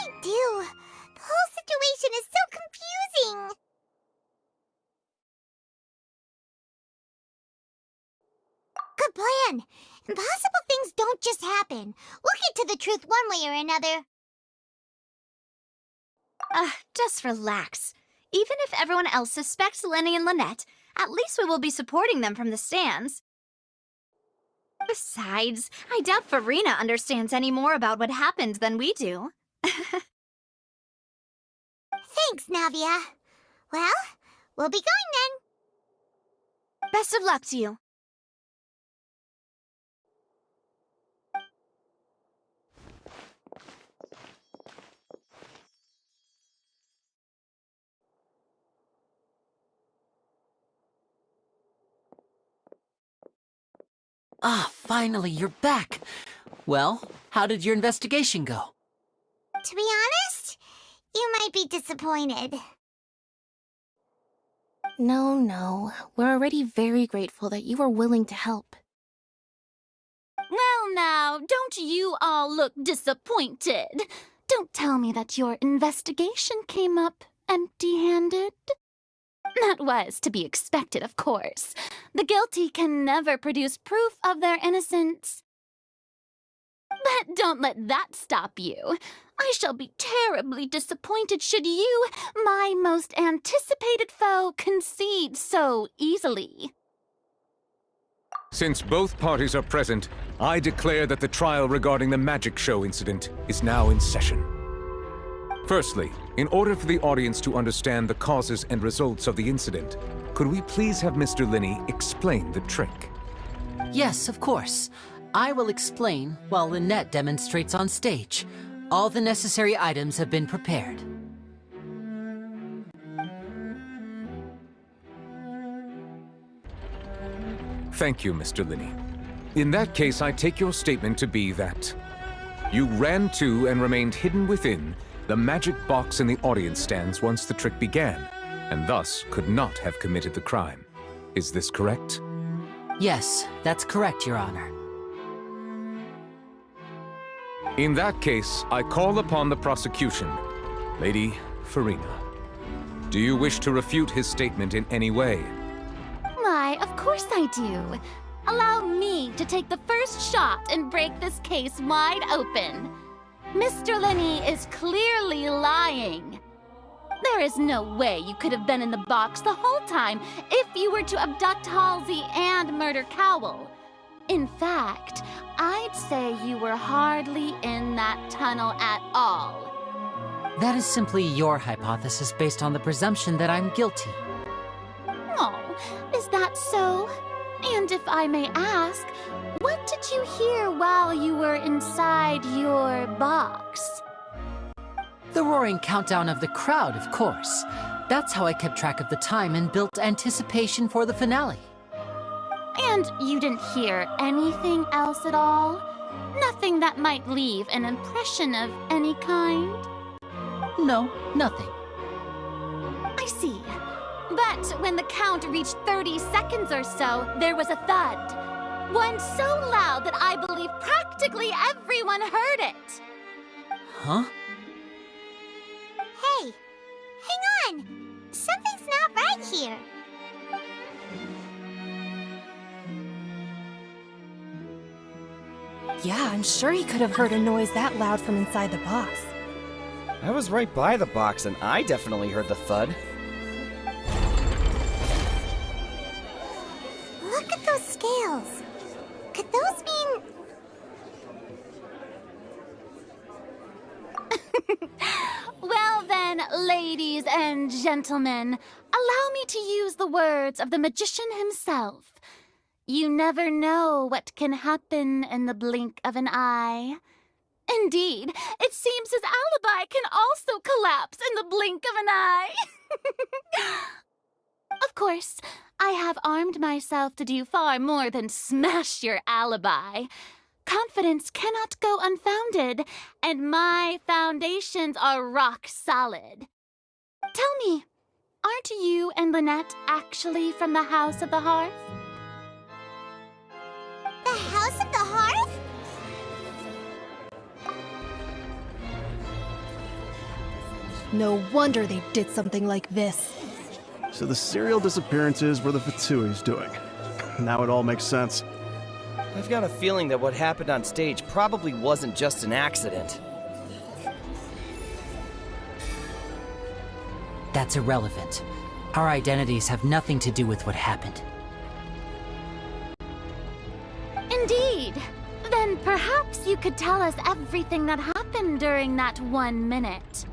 I do? The whole situation is so confusing. Good plan. Impossible things don't just happen. We'll get to the truth one way or another. Just relax. Even if everyone else suspects Lenny and Lynette, at least we will be supporting them from the stands. Besides, I doubt Farina understands any more about what happened than we do. Thanks, Navia. Well, we'll be going then. Best of luck to you. Finally, you're back. Well, how did your investigation go? To be honest, you might be disappointed. No. We're already very grateful that you were willing to help. Well now, don't you all look disappointed. Don't tell me that your investigation came up empty-handed. That was to be expected, of course. The guilty can never produce proof of their innocence. But don't let that stop you. I shall be terribly disappointed should you, my most anticipated foe, concede so easily. Since both parties are present, I declare that the trial regarding the magic show incident is now in session. Firstly, in order for the audience to understand the causes and results of the incident, could we please have Mr. Linney explain the trick? Yes, of course. I will explain while Lynette demonstrates on stage. All the necessary items have been prepared. Thank you, Mr. Linney. In that case, I take your statement to be that you ran to and remained hidden within the magic box in the audience stands once the trick began, and thus could not have committed the crime. Is this correct? Yes, that's correct, Your Honor. In that case, I call upon the prosecution. Lady Farina, do you wish to refute his statement in any way? Why, of course I do. Allow me to take the first shot and break this case wide open. Mr. Linney is clearly lying. There is no way you could have been in the box the whole time if you were to abduct Halsey and murder Cowell. In fact, I'd say you were hardly in that tunnel at all. That is simply your hypothesis based on the presumption that I'm guilty. Oh, is that so? And if I may ask, what did you hear while you were inside your box? The roaring countdown of the crowd, of course. That's how I kept track of the time and built anticipation for the finale. And you didn't hear anything else at all? Nothing that might leave an impression of any kind? No, nothing. I see. But when the count reached 30 seconds or so, there was a thud. One so loud that I believe practically everyone heard it. Huh? Hey, hang on. Something's not right here. Yeah, I'm sure he could have heard a noise that loud from inside the box. I was right by the box and I definitely heard the thud. Look at those scales. Could those mean... Well then, ladies and gentlemen, allow me to use the words of the magician himself. You never know what can happen in the blink of an eye. Indeed, it seems his alibi can also collapse in the blink of an eye. Of course, I have armed myself to do far more than smash your alibi. Confidence cannot go unfounded, and my foundations are rock solid. Tell me, aren't you and Lynette actually from the House of the Hearth? The House of the Hearth? No wonder they did something like this. So the serial disappearances were the Vtuber's doing. Now it all makes sense. I've got a feeling that what happened on stage probably wasn't just an accident. That's irrelevant. Our identities have nothing to do with what happened. Indeed. Then perhaps you could tell us everything that happened during that 1 minute.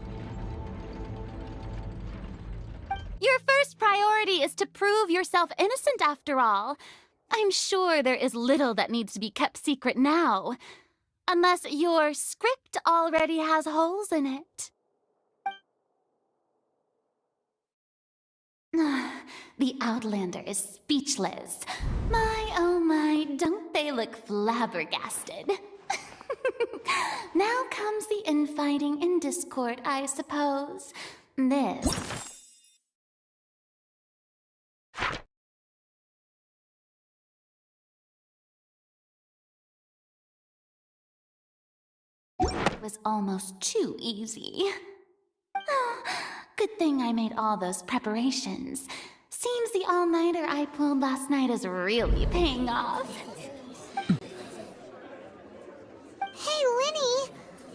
Your first priority is to prove yourself innocent after all. I'm sure there is little that needs to be kept secret now. Unless your script already has holes in it. The Outlander is speechless. My, oh my, don't they look flabbergasted? Now comes the infighting in Discord, I suppose. This was almost too easy. Good thing I made all those preparations. Seems the all-nighter I pulled last night is really paying off. Hey, Linny!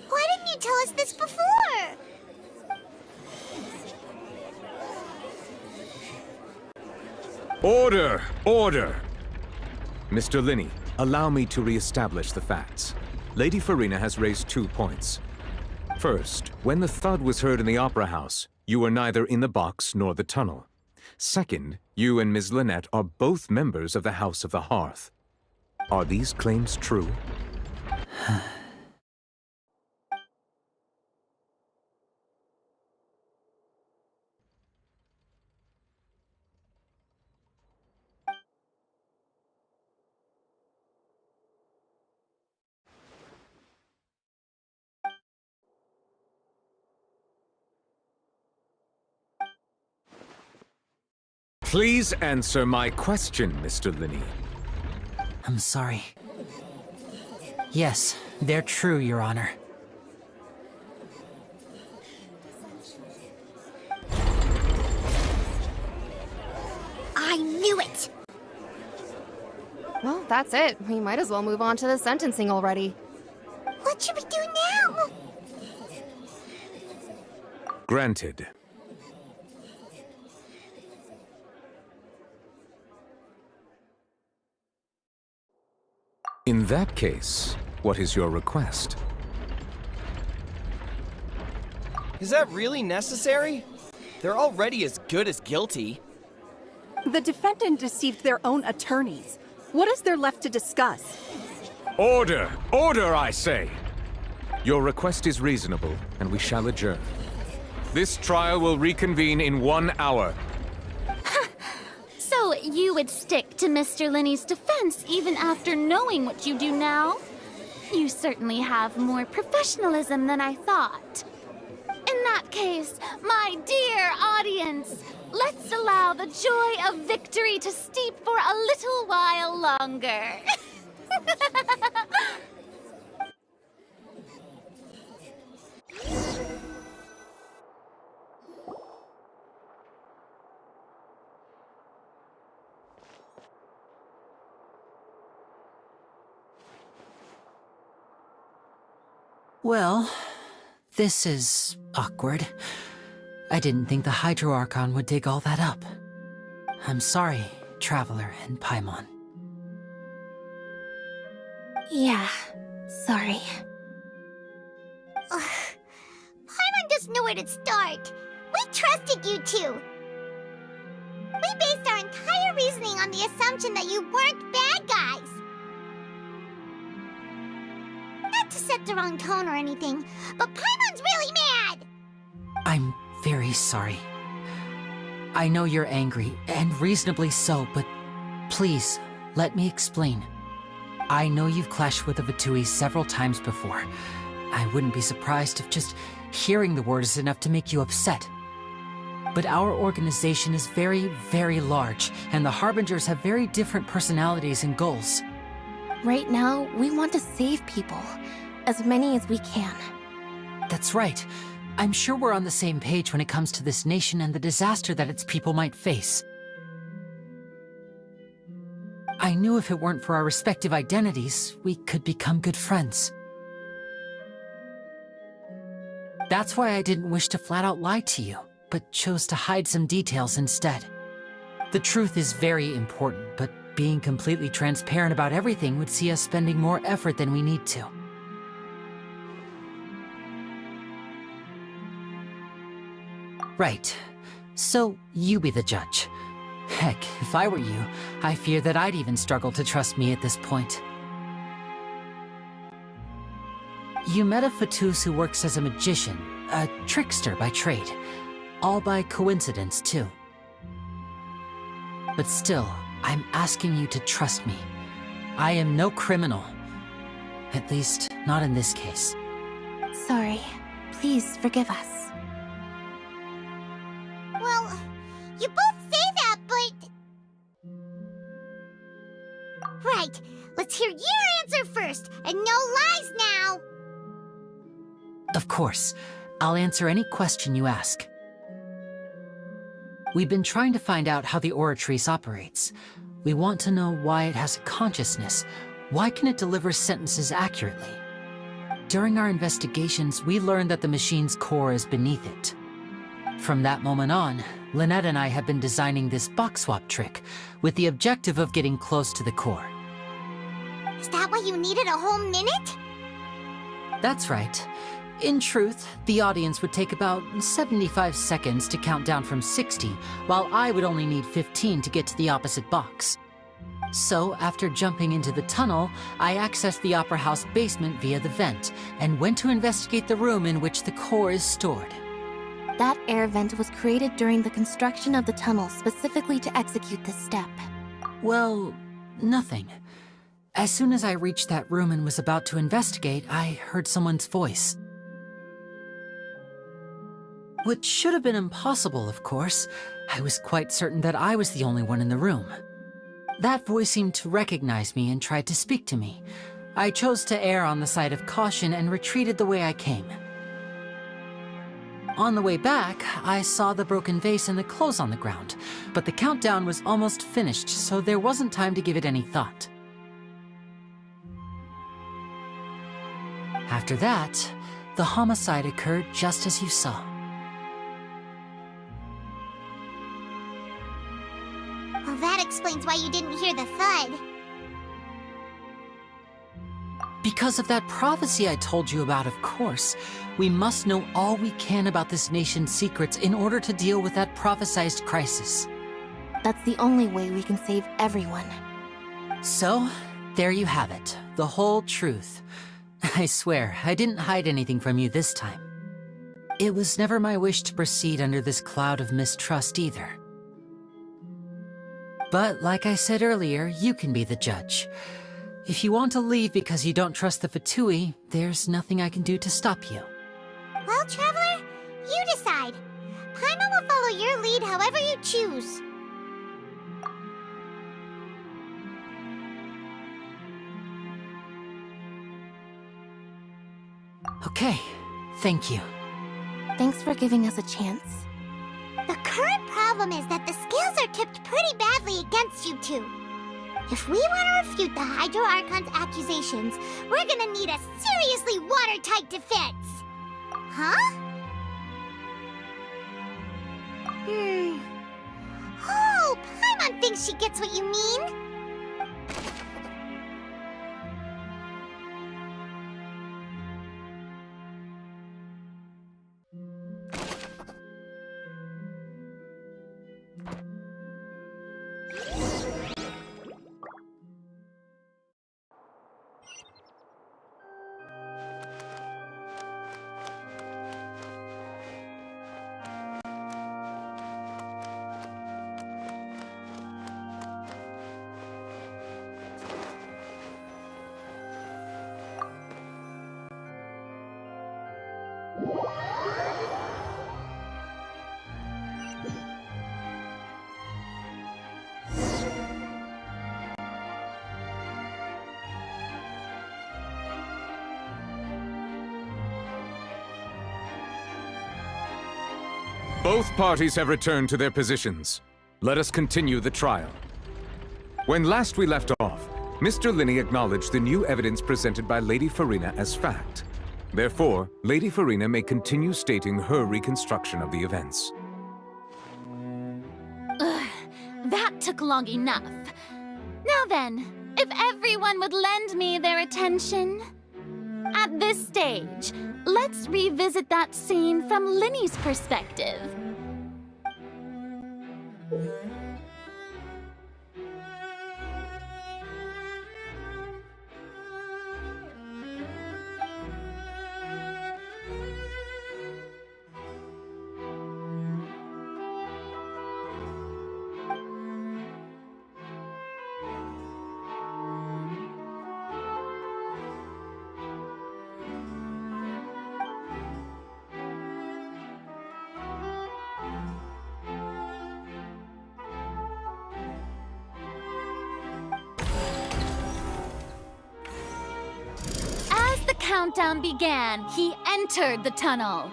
Why didn't you tell us this before? Order! Order! Mr. Linney, allow me to re-establish the facts. Lady Farina has raised 2 points. First, when the thud was heard in the Opera House, you were neither in the box nor the tunnel. Second, you and Ms. Lynette are both members of the House of the Hearth. Are these claims true? Please answer my question, Mr. Linney. I'm sorry. Yes, they're true, Your Honor. I knew it! Well, that's it. We might as well move on to the sentencing already. What should we do now? Granted. In that case, what is your request? Is that really necessary? They're already as good as guilty. The defendant deceived their own attorneys. What is there left to discuss? Order! Order, I say! Your request is reasonable, and we shall adjourn. This trial will reconvene in 1 hour. So you would stick to Mr. Linney's defense even after knowing what you do now? You certainly have more professionalism than I thought. In that case, my dear audience, let's allow the joy of victory to steep for a little while longer. Well, this is awkward. I didn't think the Hydro Archon would dig all that up. I'm sorry, Traveler and Paimon. Yeah, sorry. Paimon doesn't know where to start. We trusted you two. We based our entire reasoning on the assumption that you weren't bad guys. Not to set the wrong tone or anything, but Paimon's really mad! I'm very sorry. I know you're angry, and reasonably so, but please, let me explain. I know you've clashed with the Vtuber several times before. I wouldn't be surprised if just hearing the word is enough to make you upset. But our organization is very, very large, and the Harbingers have very different personalities and goals. Right now, we want to save people. As many as we can. That's right. I'm sure we're on the same page when it comes to this nation and the disaster that its people might face. I knew if it weren't for our respective identities, we could become good friends. That's why I didn't wish to flat out lie to you, but chose to hide some details instead. The truth is very important, but being completely transparent about everything would see us spending more effort than we need to. Right. So, you be the judge. Heck, if I were you, I fear that I'd even struggle to trust me at this point. You met a Fatus who works as a magician, a trickster by trade. All by coincidence, too. But still, I'm asking you to trust me. I am no criminal. At least, not in this case. Sorry. Please forgive us. Well, you both say that, but... Right, let's hear your answer first, and no lies now! Of course. I'll answer any question you ask. We've been trying to find out how the Oratrice operates. We want to know why it has a consciousness. Why can it deliver sentences accurately? During our investigations, we learned that the machine's core is beneath it. From that moment on, Lynette and I have been designing this box swap trick, with the objective of getting close to the core. Is that why you needed a whole minute? That's right. In truth, the audience would take about 75 seconds to count down from 60, while I would only need 15 to get to the opposite box. So, after jumping into the tunnel, I accessed the Opera House basement via the vent, and went to investigate the room in which the core is stored. That air vent was created during the construction of the tunnel specifically to execute this step. Well, nothing. As soon as I reached that room and was about to investigate, I heard someone's voice. Which should have been impossible, of course. I was quite certain that I was the only one in the room. That voice seemed to recognize me and tried to speak to me. I chose to err on the side of caution and retreated the way I came. On the way back, I saw the broken vase and the clothes on the ground, but the countdown was almost finished, so there wasn't time to give it any thought. After that, the homicide occurred just as you saw. Well, that explains why you didn't hear the thud. Because of that prophecy I told you about, of course. We must know all we can about this nation's secrets in order to deal with that prophesized crisis. That's the only way we can save everyone. So, there you have it. The whole truth. I swear, I didn't hide anything from you this time. It was never my wish to proceed under this cloud of mistrust either. But like I said earlier, you can be the judge. If you want to leave because you don't trust the Fatui, there's nothing I can do to stop you. Well, Traveler, you decide. Paimon will follow your lead however you choose. Okay, thank you. Thanks for giving us a chance. The current problem is that the scales are tipped pretty badly against you two. If we want to refute the Hydro Archon's accusations, we're gonna need a seriously watertight defense. Huh? Oh, Paimon thinks she gets what you mean. Both parties have returned to their positions. Let us continue the trial. When last we left off, Mr. Linney acknowledged the new evidence presented by Lady Farina as fact. Therefore, Lady Farina may continue stating her reconstruction of the events. That took long enough. Now then, if everyone would lend me their attention. At this stage, let's revisit that scene from Linney's perspective. Countdown began, he entered the tunnel.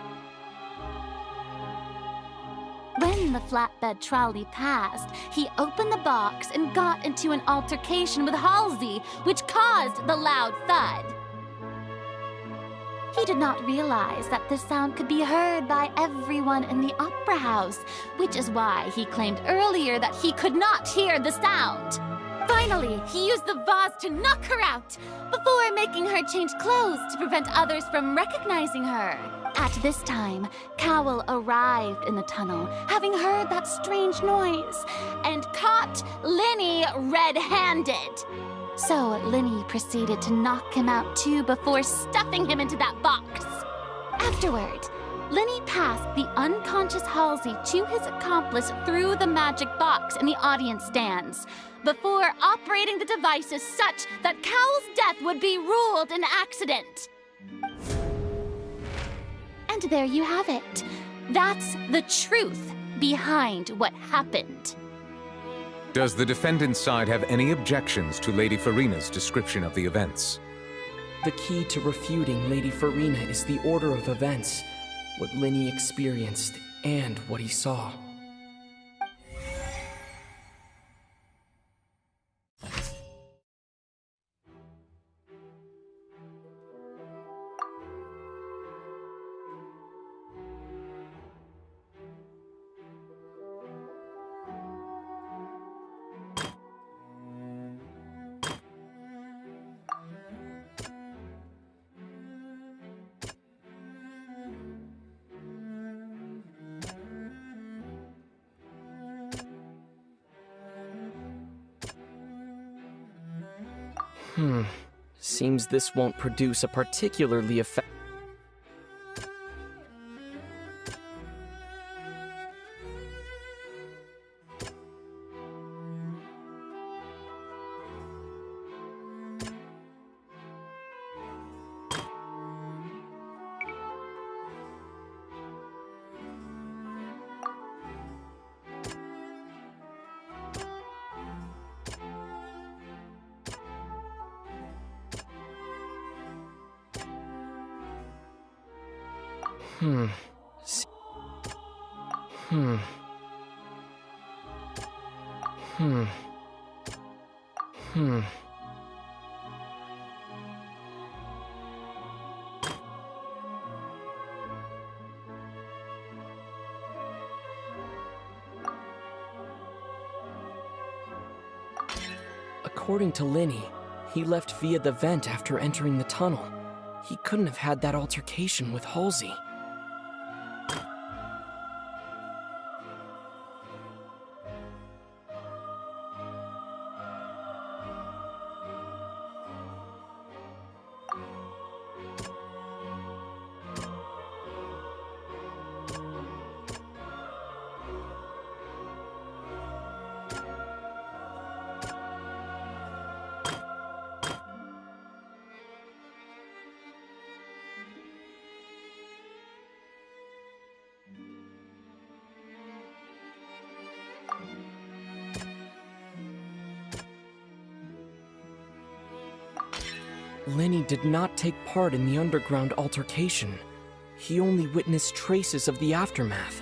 When the flatbed trolley passed, he opened the box and got into an altercation with Halsey, which caused the loud thud. He did not realize that the sound could be heard by everyone in the opera house, which is why he claimed earlier that he could not hear the sound. Finally, he used the vase to knock her out, before making her change clothes to prevent others from recognizing her. At this time, Cowell arrived in the tunnel, having heard that strange noise, and caught Linney red-handed. So Linney proceeded to knock him out too before stuffing him into that box. Afterward, Linney passed the unconscious Halsey to his accomplice through the magic box in the audience stands, before operating the devices such that Cowell's death would be ruled an accident. And there you have it. That's the truth behind what happened. Does the defendant's side have any objections to Lady Farina's description of the events? The key to refuting Lady Farina is the order of events, what Linney experienced, and what he saw. Seems this won't produce a particularly effective... According to Linney, he left via the vent after entering the tunnel. He couldn't have had that altercation with Halsey. Linney did not take part in the underground altercation. He only witnessed traces of the aftermath.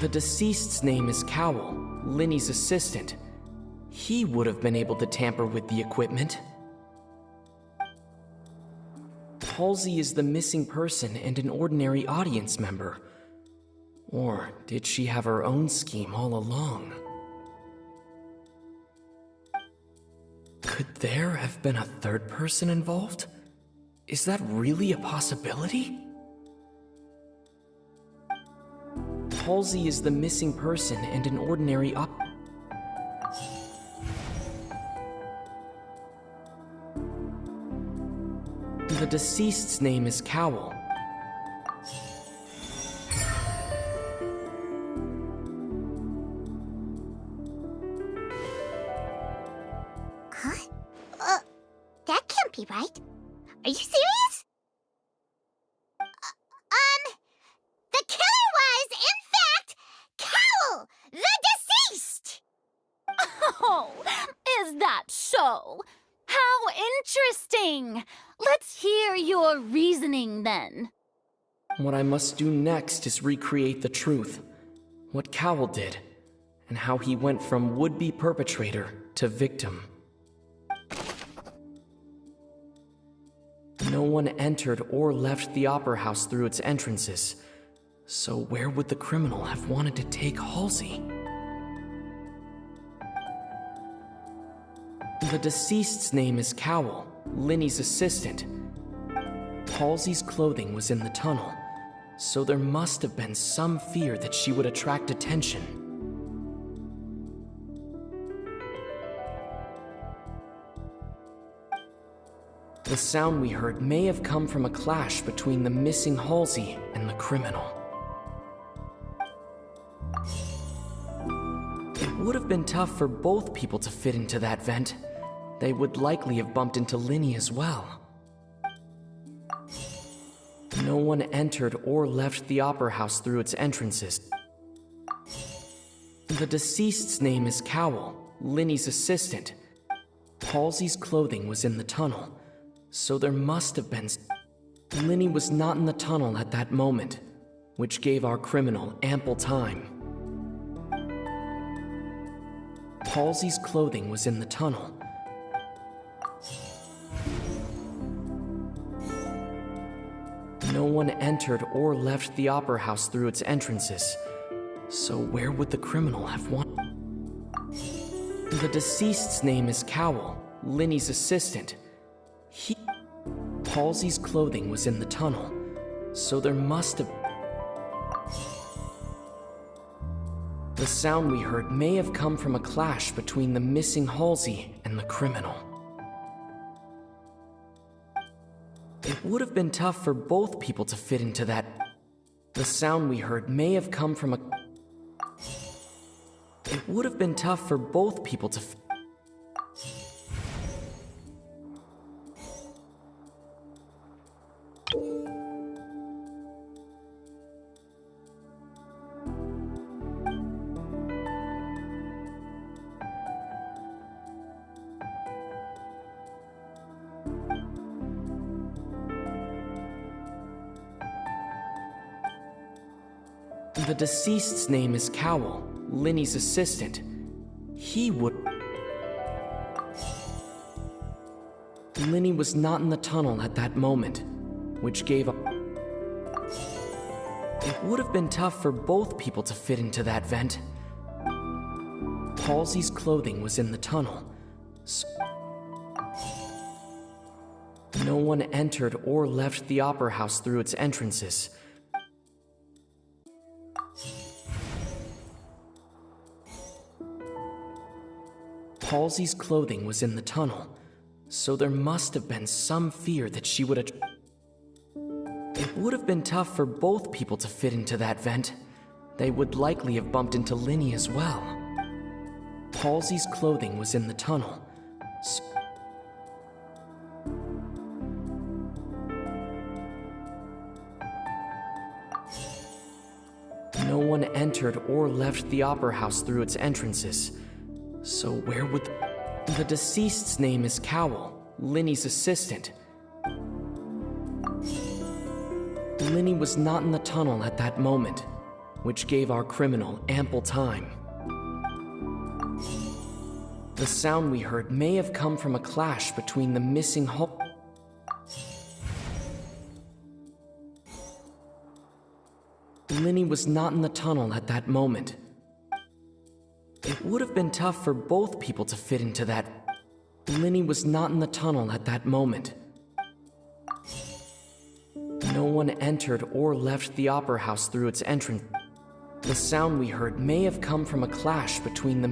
The deceased's name is Cowell, Linny's assistant. He would have been able to tamper with the equipment. Halsey is the missing person and an ordinary audience member. Or did she have her own scheme all along? Could there have been a third person involved? Is that really a possibility? Halsey is the missing person and an ordinary The deceased's name is Cowell. Huh? That can't be right. Are you serious? The killer was, in fact, Cowell, the deceased! Oh, is that so? How interesting! Let's hear your reasoning then. What I must do next is recreate the truth. What Cowell did, and how he went from would-be perpetrator to victim. No one entered or left the opera house through its entrances. So where would the criminal have wanted to take Halsey? The deceased's name is Cowell, Linny's assistant. Halsey's clothing was in the tunnel, so there must have been some fear that she would attract attention. The sound we heard may have come from a clash between the missing Halsey and the criminal. It would have been tough for both people to fit into that vent. They would likely have bumped into Linny as well. No one entered or left the opera house through its entrances. The deceased's name is Cowell, Linny's assistant. Halsey's clothing was in the tunnel, so there must have been... Linny was not in the tunnel at that moment, which gave our criminal ample time. Halsey's clothing was in the tunnel. No one entered or left the opera house through its entrances, so where would the criminal have wanted? The deceased's name is Cowell, Linny's assistant. Halsey's clothing was in the tunnel, so there must have... The sound we heard may have come from a clash between the missing Halsey and the criminal. It would have been tough for both people to fit into that. The sound we heard may have come from a... It would have been tough for both people to... The deceased's name is Cowell, Linny's assistant. He would... Linny was not in the tunnel at that moment, which gave up... It would have been tough for both people to fit into that vent. Halsey's clothing was in the tunnel, so... No one entered or left the opera house through its entrances. Halsey's clothing was in the tunnel, so there must have been some fear that she would... It would have been tough for both people to fit into that vent. They would likely have bumped into Linny as well. Halsey's clothing was in the tunnel, so... No one entered or left the opera house through its entrances. So where would... The deceased's name is Cowell, Linny's assistant. Linny was not in the tunnel at that moment, which gave our criminal ample time. The sound we heard may have come from a clash between the missing hull. Linny was not in the tunnel at that moment. It would have been tough for both people to fit into that. Linny was not in the tunnel at that moment. No one entered or left the Opera House through its entrance. The sound we heard may have come from a clash between the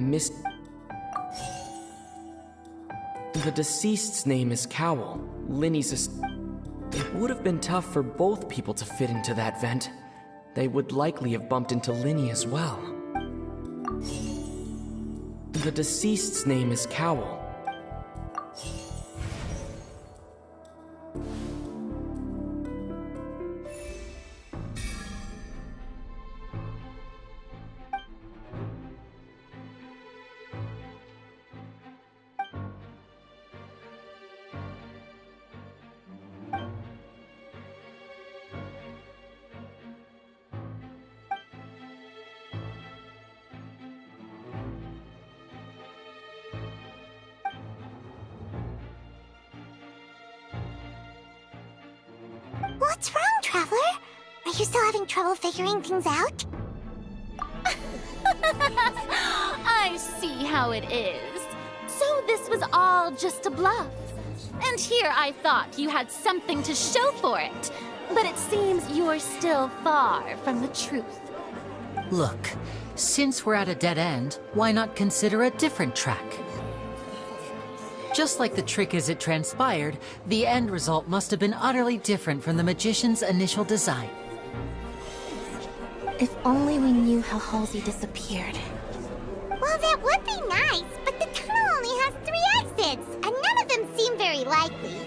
The deceased's name is Cowell. Linny's It would have been tough for both people to fit into that vent. They would likely have bumped into Linny as well. The deceased's name is Cowell. What's wrong, Traveler? Are you still having trouble figuring things out? I see how it is. So this was all just a bluff. And here I thought you had something to show for it. But it seems you're still far from the truth. Look, since we're at a dead end, why not consider a different track? Just like the trick as it transpired, the end result must have been utterly different from the magician's initial design. If only we knew how Halsey disappeared. Well, that would be nice, but the tunnel only has 3 exits, and none of them seem very likely.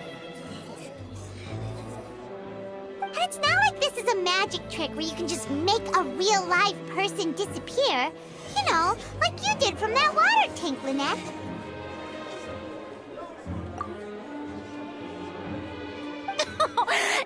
And it's not like this is a magic trick where you can just make a real live person disappear. You know, like you did from that water tank, Lynette.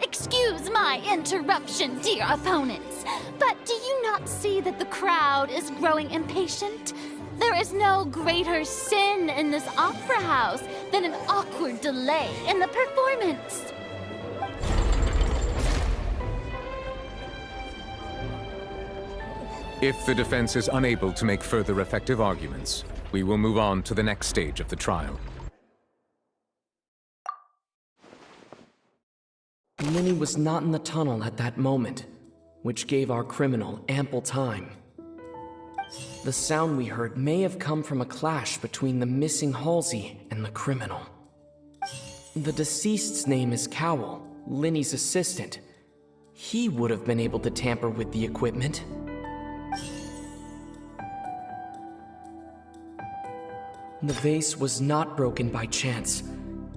Excuse my interruption, dear opponents, but do you not see that the crowd is growing impatient? There is no greater sin in this opera house than an awkward delay in the performance. If the defense is unable to make further effective arguments, we will move on to the next stage of the trial. Linny was not in the tunnel at that moment, which gave our criminal ample time. The sound we heard may have come from a clash between the missing Halsey and the criminal. The deceased's name is Cowell, Linny's assistant. He would have been able to tamper with the equipment. The vase was not broken by chance.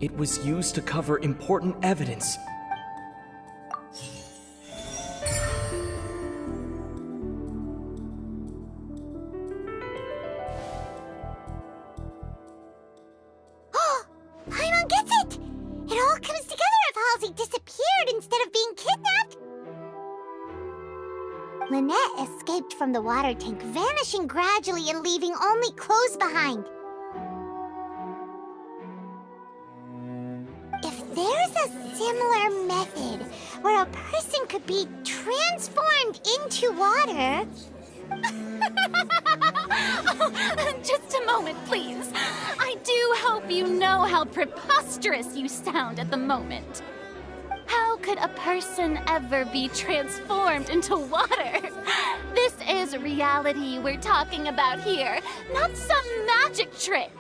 It was used to cover important evidence. Paimon gets it! It all comes together if Halsey disappeared instead of being kidnapped. Lynette escaped from the water tank, vanishing gradually and leaving only clothes behind. If there's a similar method where a person could be transformed into water... Oh, just a moment, please. I do hope you know how preposterous you sound at the moment. How could a person ever be transformed into water? This is reality we're talking about here, not some magic trick.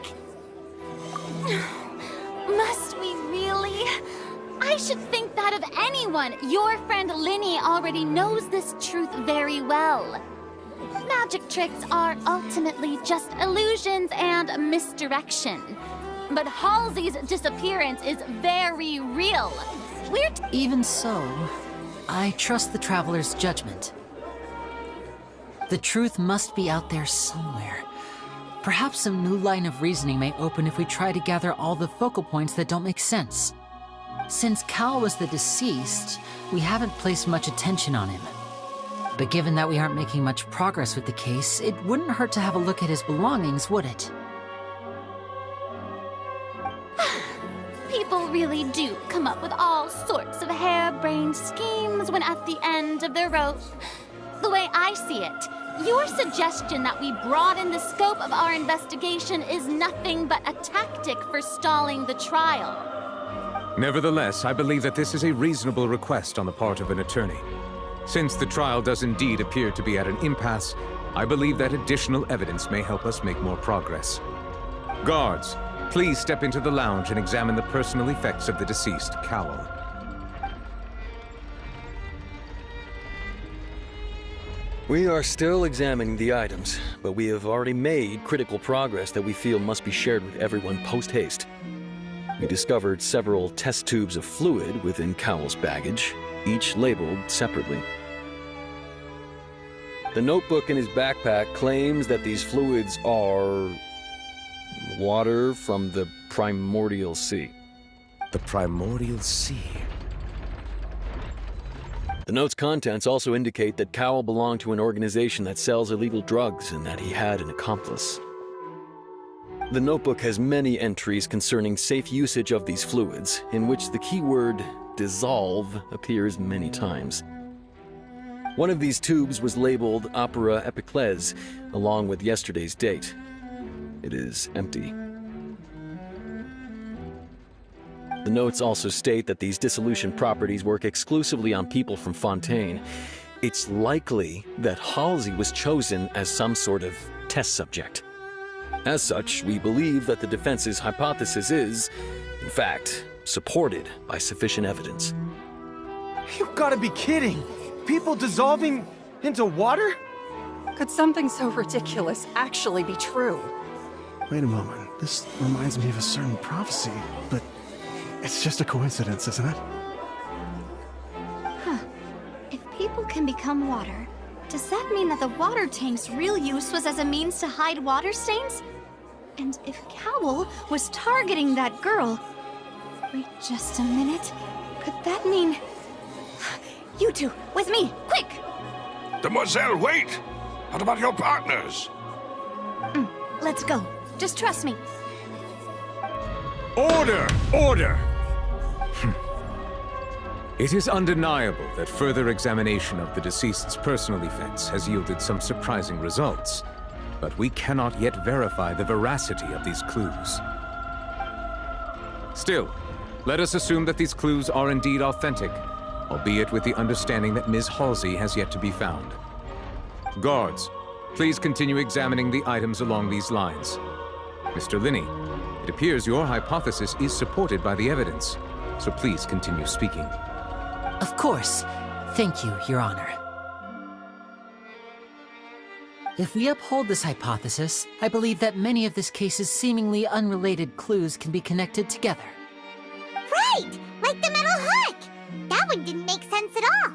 Must we really? I should think that of anyone. Your friend Linny already knows this truth very well. Magic tricks are ultimately just illusions and misdirection. But Halsey's disappearance is very real. Even so, I trust the Traveler's judgment. The truth must be out there somewhere. Perhaps some new line of reasoning may open if we try to gather all the focal points that don't make sense. Since Cal was the deceased, we haven't placed much attention on him. But given that we aren't making much progress with the case, it wouldn't hurt to have a look at his belongings, would it? People really do come up with all sorts of harebrained schemes when at the end of their rope. The way I see it, your suggestion that we broaden the scope of our investigation is nothing but a tactic for stalling the trial. Nevertheless, I believe that this is a reasonable request on the part of an attorney. Since the trial does indeed appear to be at an impasse, I believe that additional evidence may help us make more progress. Guards, please step into the lounge and examine the personal effects of the deceased Cowell. We are still examining the items, but we have already made critical progress that we feel must be shared with everyone post-haste. We discovered several test tubes of fluid within Cowell's baggage, each labeled separately. The notebook in his backpack claims that these fluids are water from the primordial sea. The primordial sea? The note's contents also indicate that Cowell belonged to an organization that sells illegal drugs and that he had an accomplice. The notebook has many entries concerning safe usage of these fluids, in which the keyword dissolve appears many times. One of these tubes was labeled Opera Epiclese, along with yesterday's date. It is empty. The notes also state that these dissolution properties work exclusively on people from Fontaine. It's likely that Halsey was chosen as some sort of test subject. As such, we believe that the defense's hypothesis is, in fact, supported by sufficient evidence. You gotta be kidding! People dissolving into water? Could something so ridiculous actually be true? Wait a moment. This reminds me of a certain prophecy, but it's just a coincidence, isn't it? Huh. If people can become water, does that mean that the water tank's real use was as a means to hide water stains? And if Cowell was targeting that girl... Wait just a minute. Could that mean... You two, with me, quick! Demoiselle, wait! What about your partners? Let's go. Just trust me. Order! Order! It is undeniable that further examination of the deceased's personal effects has yielded some surprising results, but we cannot yet verify the veracity of these clues. Still, let us assume that these clues are indeed authentic, albeit with the understanding that Ms. Halsey has yet to be found. Guards, please continue examining the items along these lines. Mr. Linney, it appears your hypothesis is supported by the evidence, so please continue speaking. Of course. Thank you, Your Honor. If we uphold this hypothesis, I believe that many of this case's seemingly unrelated clues can be connected together. Right! Like the metal hook! That one didn't make sense at all.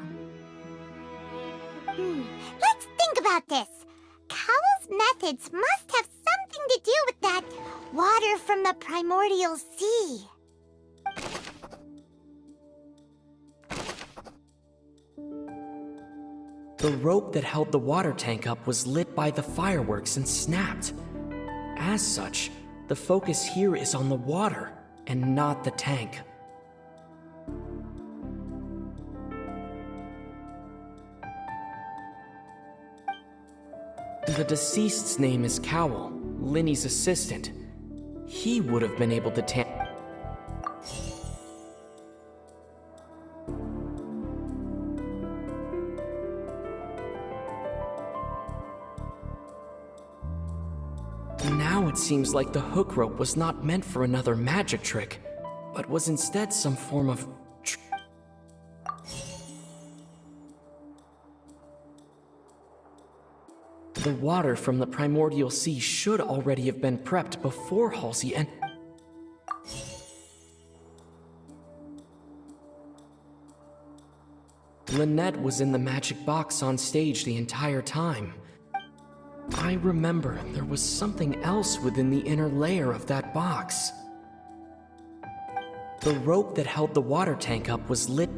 Let's think about this. Cowell's methods must have something to do with that water from the primordial sea. The rope that held the water tank up was lit by the fireworks and snapped. As such, the focus here is on the water and not the tank. The deceased's name is Cowell, Linney's assistant. He would have been able to Now it seems like the hook rope was not meant for another magic trick, but was instead some form of The water from the primordial sea should already have been prepped before Halsey and... Lynette was in the magic box on stage the entire time. I remember there was something else within the inner layer of that box. The rope that held the water tank up was lit...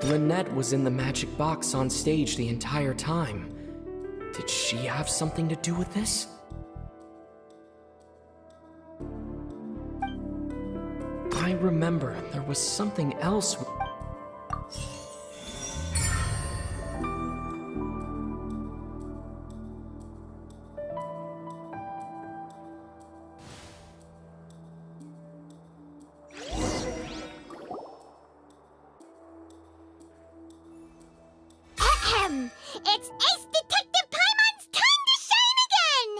Lynette was in the magic box on stage the entire time. Did she have something to do with this? I remember there was something else. It's Ace Detective Paimon's time to shine again!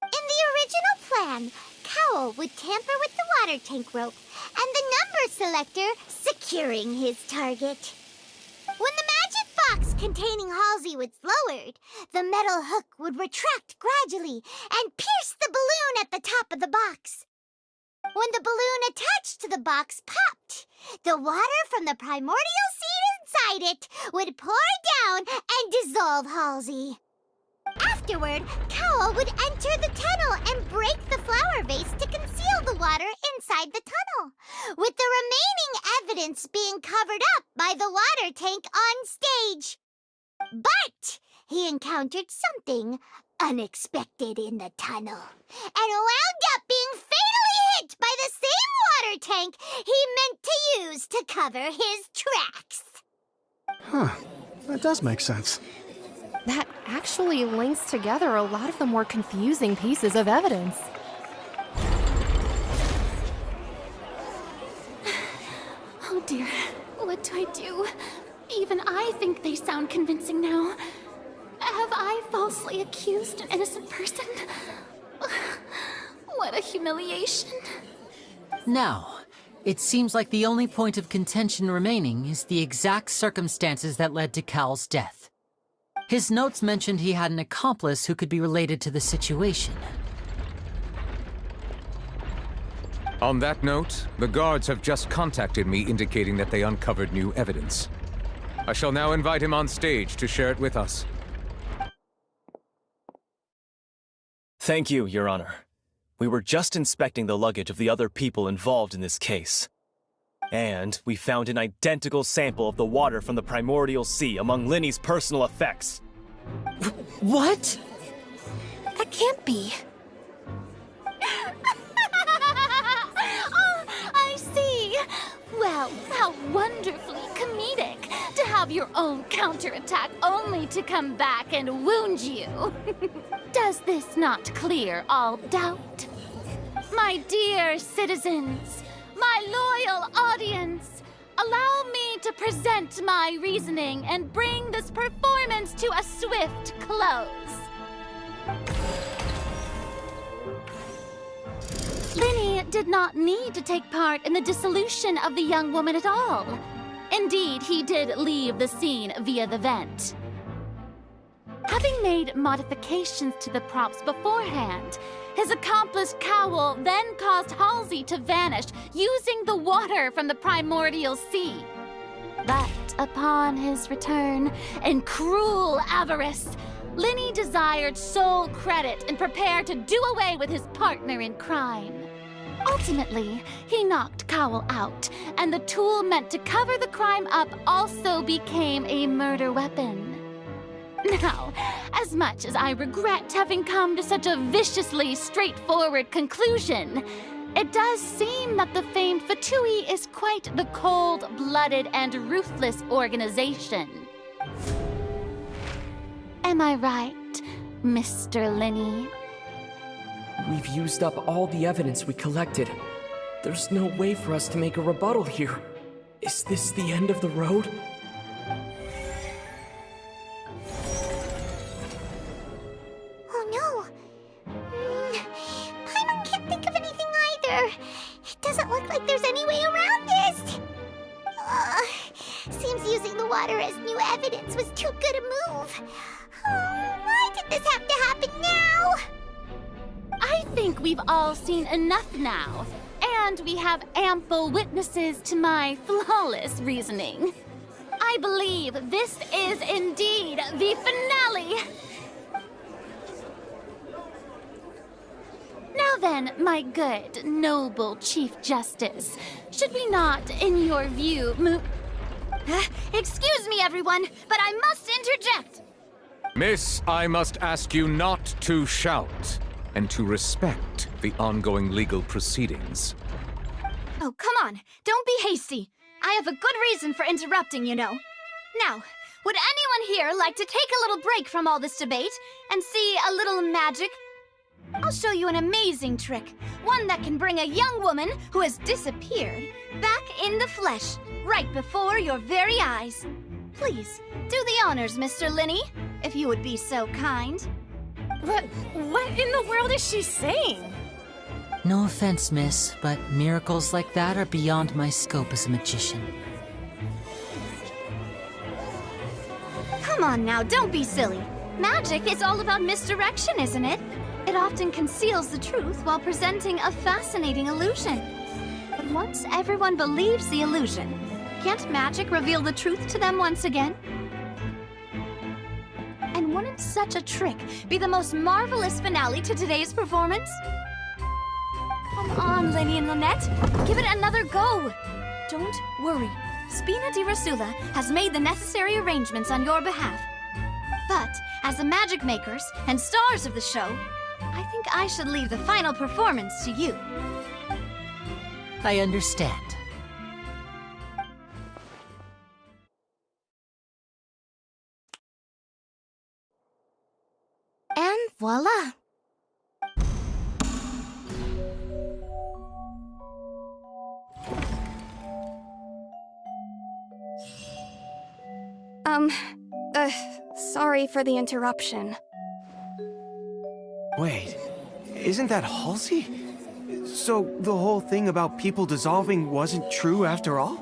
In the original plan, Cowl would tamper with the water tank rope and the number selector securing his target. When the magic box containing Halsey was lowered, the metal hook would retract gradually and pierce the balloon at the top of the box. When the balloon attached to the box popped, the water from the primordial seed inside it would pour down and dissolve Halsey. Afterward, Cowl would enter the tunnel and break the flower vase to conceal the water inside the tunnel, with the remaining evidence being covered up by the water tank on stage. But he encountered something unexpected in the tunnel and wound up being fatally hit by the same water tank he meant to use to cover his tracks. Huh. That does make sense. That actually links together a lot of the more confusing pieces of evidence. Oh dear, what do I do? Even I think they sound convincing now. Have I falsely accused an innocent person? What a humiliation. Now, it seems like the only point of contention remaining is the exact circumstances that led to Cowl's death. His notes mentioned he had an accomplice who could be related to the situation. On that note, the guards have just contacted me indicating that they uncovered new evidence. I shall now invite him on stage to share it with us. Thank you, Your Honor. We were just inspecting the luggage of the other people involved in this case. And we found an identical sample of the water from the primordial sea among Linny's personal effects. What? That can't be. Oh, I see. Well, how wonderfully comedic to have your own counterattack only to come back and wound you. Does this not clear all doubt? My dear citizens, my loyal audience, allow me to present my reasoning and bring this performance to a swift close. Linny did not need to take part in the dissolution of the young woman at all. Indeed, he did leave the scene via the vent. Having made modifications to the props beforehand, his accomplice Cowl then caused Halsey to vanish using the water from the primordial sea. But upon his return, in cruel avarice, Linny desired sole credit and prepared to do away with his partner in crime. Ultimately, he knocked Cowl out, and the tool meant to cover the crime up also became a murder weapon. Now, as much as I regret having come to such a viciously straightforward conclusion, it does seem that the famed Vtuber is quite the cold-blooded and ruthless organization. Am I right, Mr. Linny? We've used up all the evidence we collected. There's no way for us to make a rebuttal here. Is this the end of the road? Oh no! Paimon can't think of anything either. It doesn't look like there's any way around this. Seems using the water as new evidence was too good a move. Why did this have to happen now? I think we've all seen enough now, and we have ample witnesses to my flawless reasoning. I believe this is indeed the finale. Now then, my good, noble Chief Justice, should we not, in your view, Excuse me, everyone, but I must interject. Miss, I must ask you not to shout, and to respect the ongoing legal proceedings. Oh, come on. Don't be hasty. I have a good reason for interrupting, you know. Now, would anyone here like to take a little break from all this debate and see a little magic? I'll show you an amazing trick. One that can bring a young woman who has disappeared back in the flesh, right before your very eyes. Please, do the honors, Mr. Linney, if you would be so kind. What in the world is she saying? No offense, miss, but miracles like that are beyond my scope as a magician. Come on now, don't be silly. Magic is all about misdirection, isn't it? It often conceals the truth while presenting a fascinating illusion. But once everyone believes the illusion, can't magic reveal the truth to them once again? And wouldn't such a trick be the most marvelous finale to today's performance? Come on, Lenny and Lynette. Give it another go. Don't worry. Spina di Rasula has made the necessary arrangements on your behalf. But, as the magic makers and stars of the show, I think I should leave the final performance to you. I understand. And voila! Sorry for the interruption. Wait, isn't that Halsey? So the whole thing about people dissolving wasn't true after all?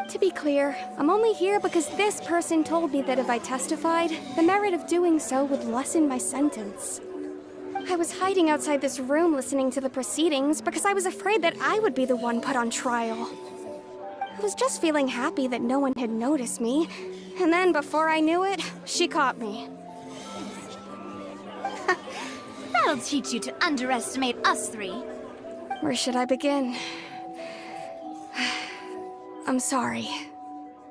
To be clear, I'm only here because this person told me that if I testified, the merit of doing so would lessen my sentence. I was hiding outside this room listening to the proceedings because I was afraid that I would be the one put on trial. I was just feeling happy that no one had noticed me, and then before I knew it, she caught me. That'll teach you to underestimate us three. Where should I begin? I'm sorry.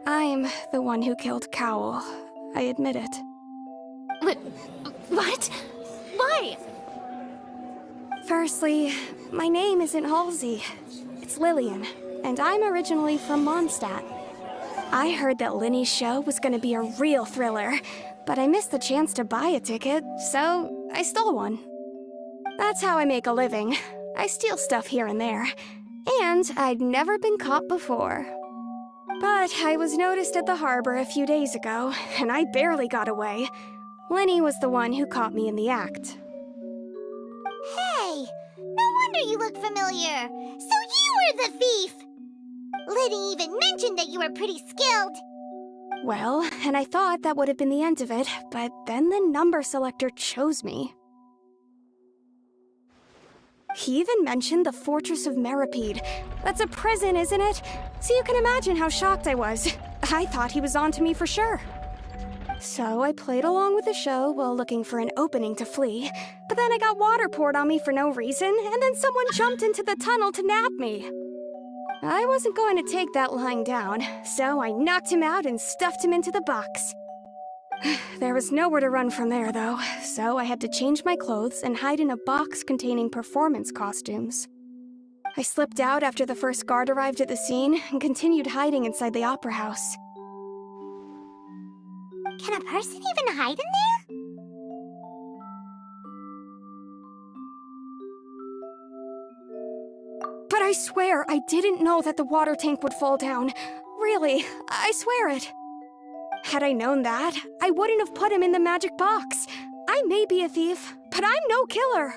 I'm the one who killed Cowl. I admit it. What? Why? Firstly, my name isn't Halsey. It's Lillian, and I'm originally from Mondstadt. I heard that Linny's show was gonna be a real thriller, but I missed the chance to buy a ticket, so I stole one. That's how I make a living. I steal stuff here and there, and I'd never been caught before. But I was noticed at the harbor a few days ago, and I barely got away. Linny was the one who caught me in the act. Hey, no wonder you look familiar. So you were the thief! Liddy even mentioned that you were pretty skilled. Well, and I thought that would have been the end of it, but then the number selector chose me. He even mentioned the Fortress of Meripede. That's a prison, isn't it? So you can imagine how shocked I was. I thought he was on to me for sure. So I played along with the show while looking for an opening to flee, but then I got water poured on me for no reason, and then someone jumped into the tunnel to nab me. I wasn't going to take that lying down, so I knocked him out and stuffed him into the box. There was nowhere to run from there, though, so I had to change my clothes and hide in a box containing performance costumes. I slipped out after the first guard arrived at the scene and continued hiding inside the opera house. Can a person even hide in there? But I swear I didn't know that the water tank would fall down. Really, I swear it. Had I known that, I wouldn't have put him in the magic box. I may be a thief, but I'm no killer.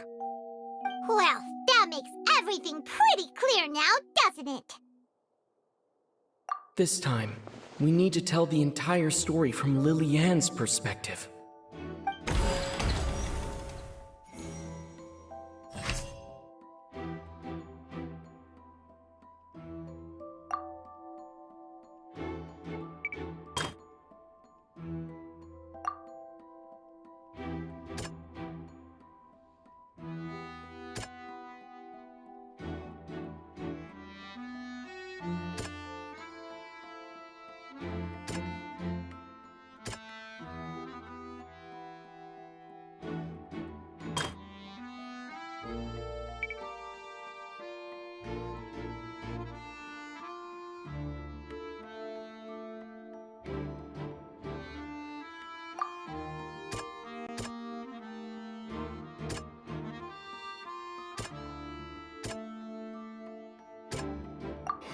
Well, that makes everything pretty clear now, doesn't it? This time, we need to tell the entire story from Lily-Ann's perspective.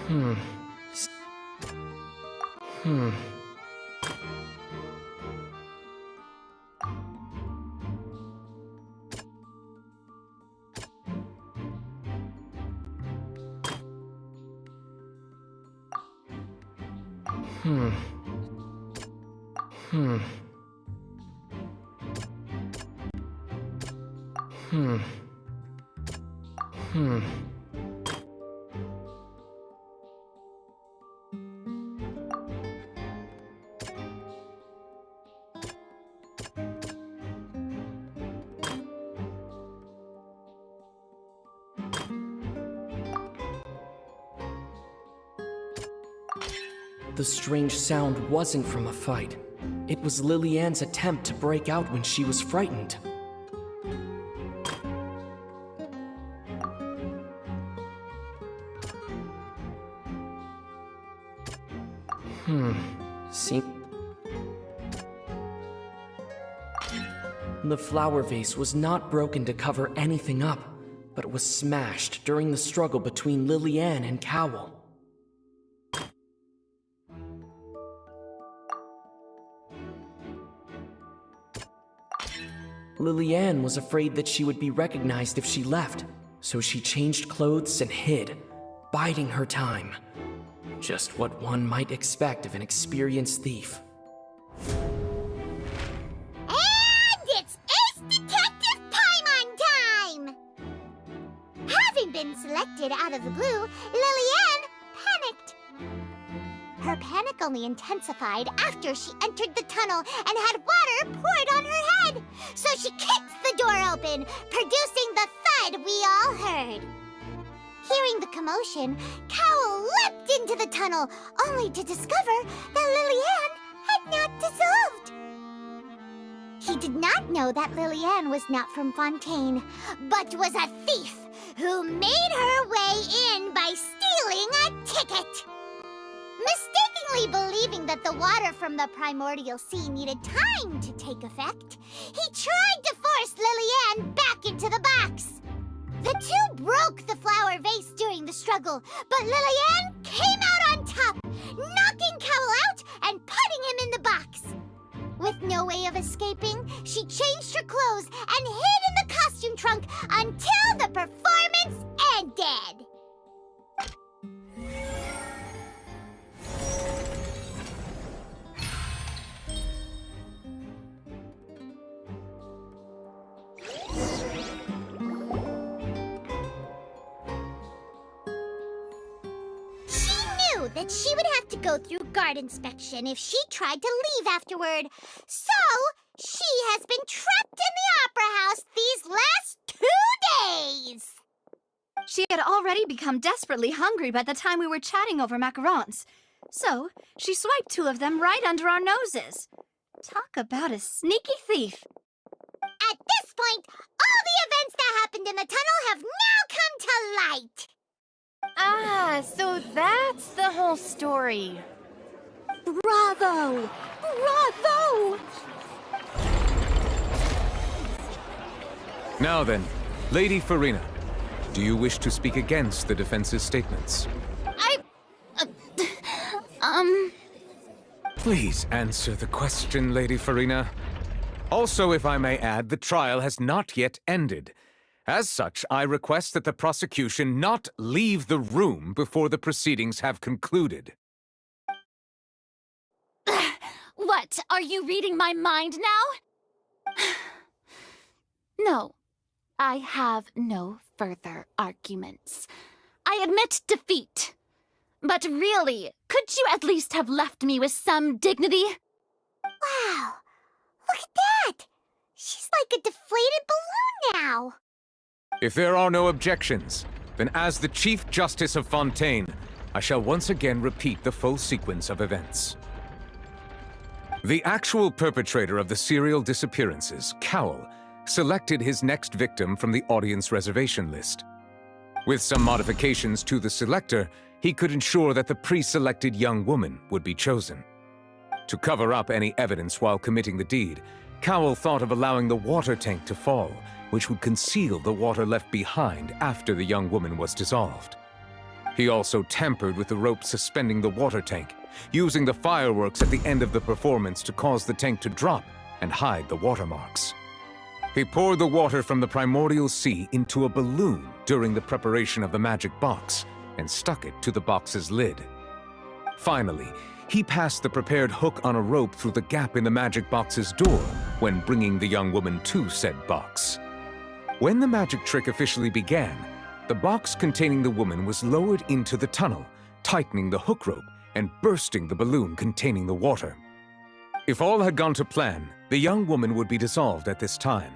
Hmm. Hmm. Hmm. Hmm. Hmm. Hmm. The strange sound wasn't from a fight. It was Lilianne's attempt to break out when she was frightened. See? The flower vase was not broken to cover anything up, but was smashed during the struggle between Lilianne and Cowell. Lilianne was afraid that she would be recognized if she left, so she changed clothes and hid, biding her time. Just what one might expect of an experienced thief. And it's Ace Detective Paimon time! Having been selected out of the blue, Lilianne panicked. Her panic only intensified after she entered the tunnel and had water poured on her head. So she kicked the door open, producing the thud we all heard. Hearing the commotion, Cowell leapt into the tunnel, only to discover that Lilianne had not dissolved. He did not know that Lilianne was not from Fontaine, but was a thief who made her way in by stealing a ticket. Mistakenly believing that the water from the primordial sea needed time to take effect, he tried to force Lilianne back into the box. The two broke the flower vase during the struggle, but Lilianne came out on top, knocking Cowell out and putting him in the box. With no way of escaping, she changed her clothes and hid in the costume trunk until the performance ended. That she would have to go through guard inspection if she tried to leave afterward. So, she has been trapped in the Opera House these last 2 days. She had already become desperately hungry by the time we were chatting over macarons. So, she swiped 2 of them right under our noses. Talk about a sneaky thief. At this point, all the events that happened in the tunnel have now come to light. Ah, so that's the whole story. Bravo! Bravo! Now then, Lady Farina, do you wish to speak against the defense's statements? Please answer the question, Lady Farina. Also, if I may add, the trial has not yet ended. As such, I request that the prosecution not leave the room before the proceedings have concluded. What? Are you reading my mind now? No, I have no further arguments. I admit defeat. But really, could you at least have left me with some dignity? Wow, look at that! She's like a deflated balloon now. If there are no objections, then as the Chief Justice of Fontaine, I shall once again repeat the full sequence of events. The actual perpetrator of the serial disappearances, Cowell, selected his next victim from the audience reservation list. With some modifications to the selector, he could ensure that the pre-selected young woman would be chosen. To cover up any evidence while committing the deed, Cowell thought of allowing the water tank to fall, which would conceal the water left behind after the young woman was dissolved. He also tampered with the rope suspending the water tank, using the fireworks at the end of the performance to cause the tank to drop and hide the watermarks. He poured the water from the primordial sea into a balloon during the preparation of the magic box and stuck it to the box's lid. Finally, he passed the prepared hook on a rope through the gap in the magic box's door when bringing the young woman to said box. When the magic trick officially began, the box containing the woman was lowered into the tunnel, tightening the hook rope and bursting the balloon containing the water. If all had gone to plan, the young woman would be dissolved at this time.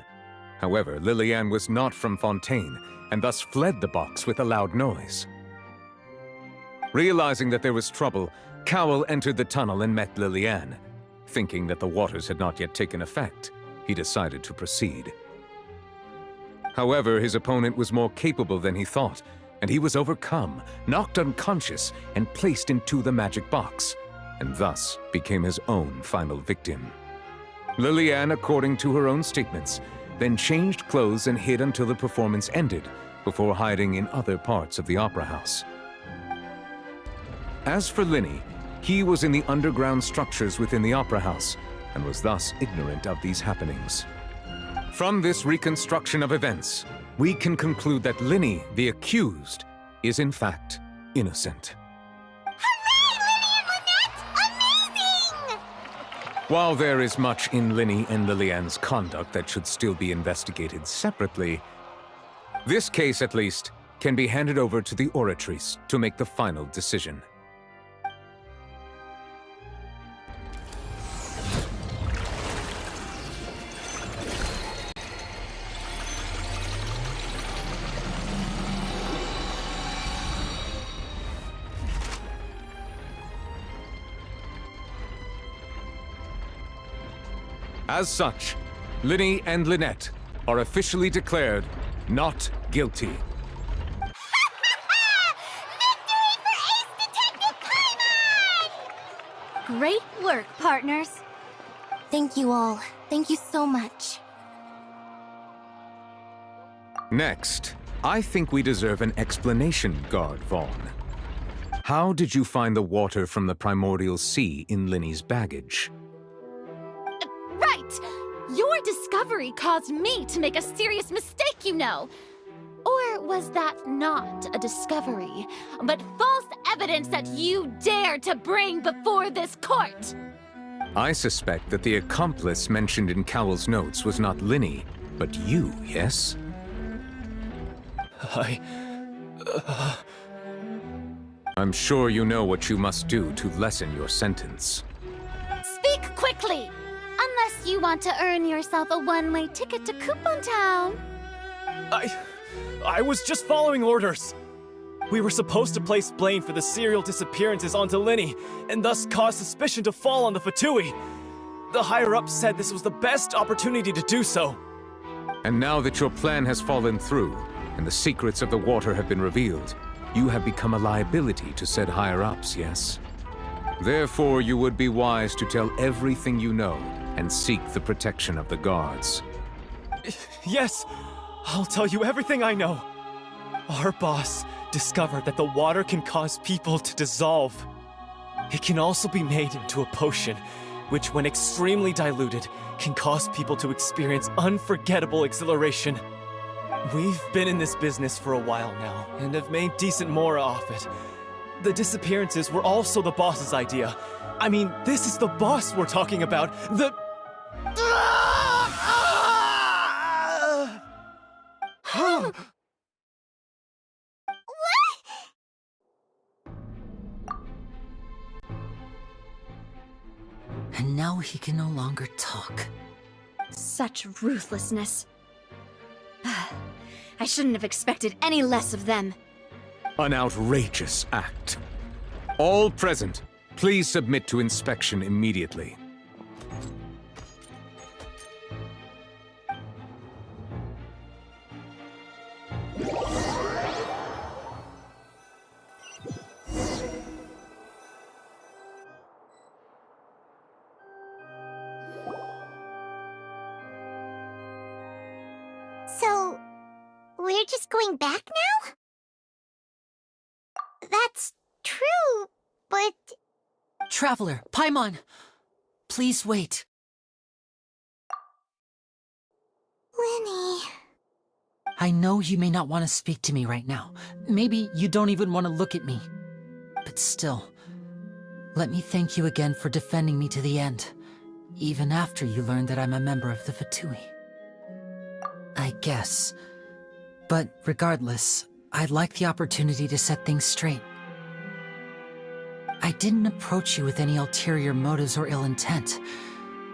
However, Lillian was not from Fontaine and thus fled the box with a loud noise. Realizing that there was trouble, Cowell entered the tunnel and met Lillian. Thinking that the waters had not yet taken effect, he decided to proceed. However, his opponent was more capable than he thought, and he was overcome, knocked unconscious, and placed into the magic box, and thus became his own final victim. Lillian, according to her own statements, then changed clothes and hid until the performance ended, before hiding in other parts of the opera house. As for Linny, he was in the underground structures within the opera house, and was thus ignorant of these happenings. From this reconstruction of events, we can conclude that Linny, the accused, is in fact innocent. While there is much in Linny and Lillian's conduct that should still be investigated separately, this case, at least, can be handed over to the Oratrice to make the final decision. As such, Linny and Lynette are officially declared not guilty. Great work, partners. Thank you all. Thank you so much. Next, I think we deserve an explanation, Guard Vaughn. How did you find the water from the primordial sea in Linny's baggage? Right! Your discovery caused me to make a serious mistake, you know. Or was that not a discovery, but false evidence that you dared to bring before this court? I suspect that the accomplice mentioned in Cowell's notes was not Linny, but you, yes? I'm sure you know what you must do to lessen your sentence. Speak quickly! Unless you want to earn yourself a one-way ticket to Coupon Town. I was just following orders. We were supposed to place blame for the serial disappearances onto Linny, and thus cause suspicion to fall on the Fatui. The higher-ups said this was the best opportunity to do so. And now that your plan has fallen through, and the secrets of the water have been revealed, you have become a liability to said higher-ups, yes? Therefore, you would be wise to tell everything you know, and seek the protection of the guards. Yes, I'll tell you everything I know. Our boss discovered that the water can cause people to dissolve. It can also be made into a potion, which when extremely diluted, can cause people to experience unforgettable exhilaration. We've been in this business for a while now, and have made decent more off it. The disappearances were also the boss's idea. I mean, this is the boss we're talking about. And now he can no longer talk. Such ruthlessness. I shouldn't have expected any less of them. An outrageous act. All present, please submit to inspection immediately. So, we're just going back now? but... Traveler, Paimon! Please wait. Lenny... I know you may not want to speak to me right now. Maybe you don't even want to look at me. But still, let me thank you again for defending me to the end, even after you learned that I'm a member of the Vtui. I guess. But regardless, I'd like the opportunity to set things straight. I didn't approach you with any ulterior motives or ill intent.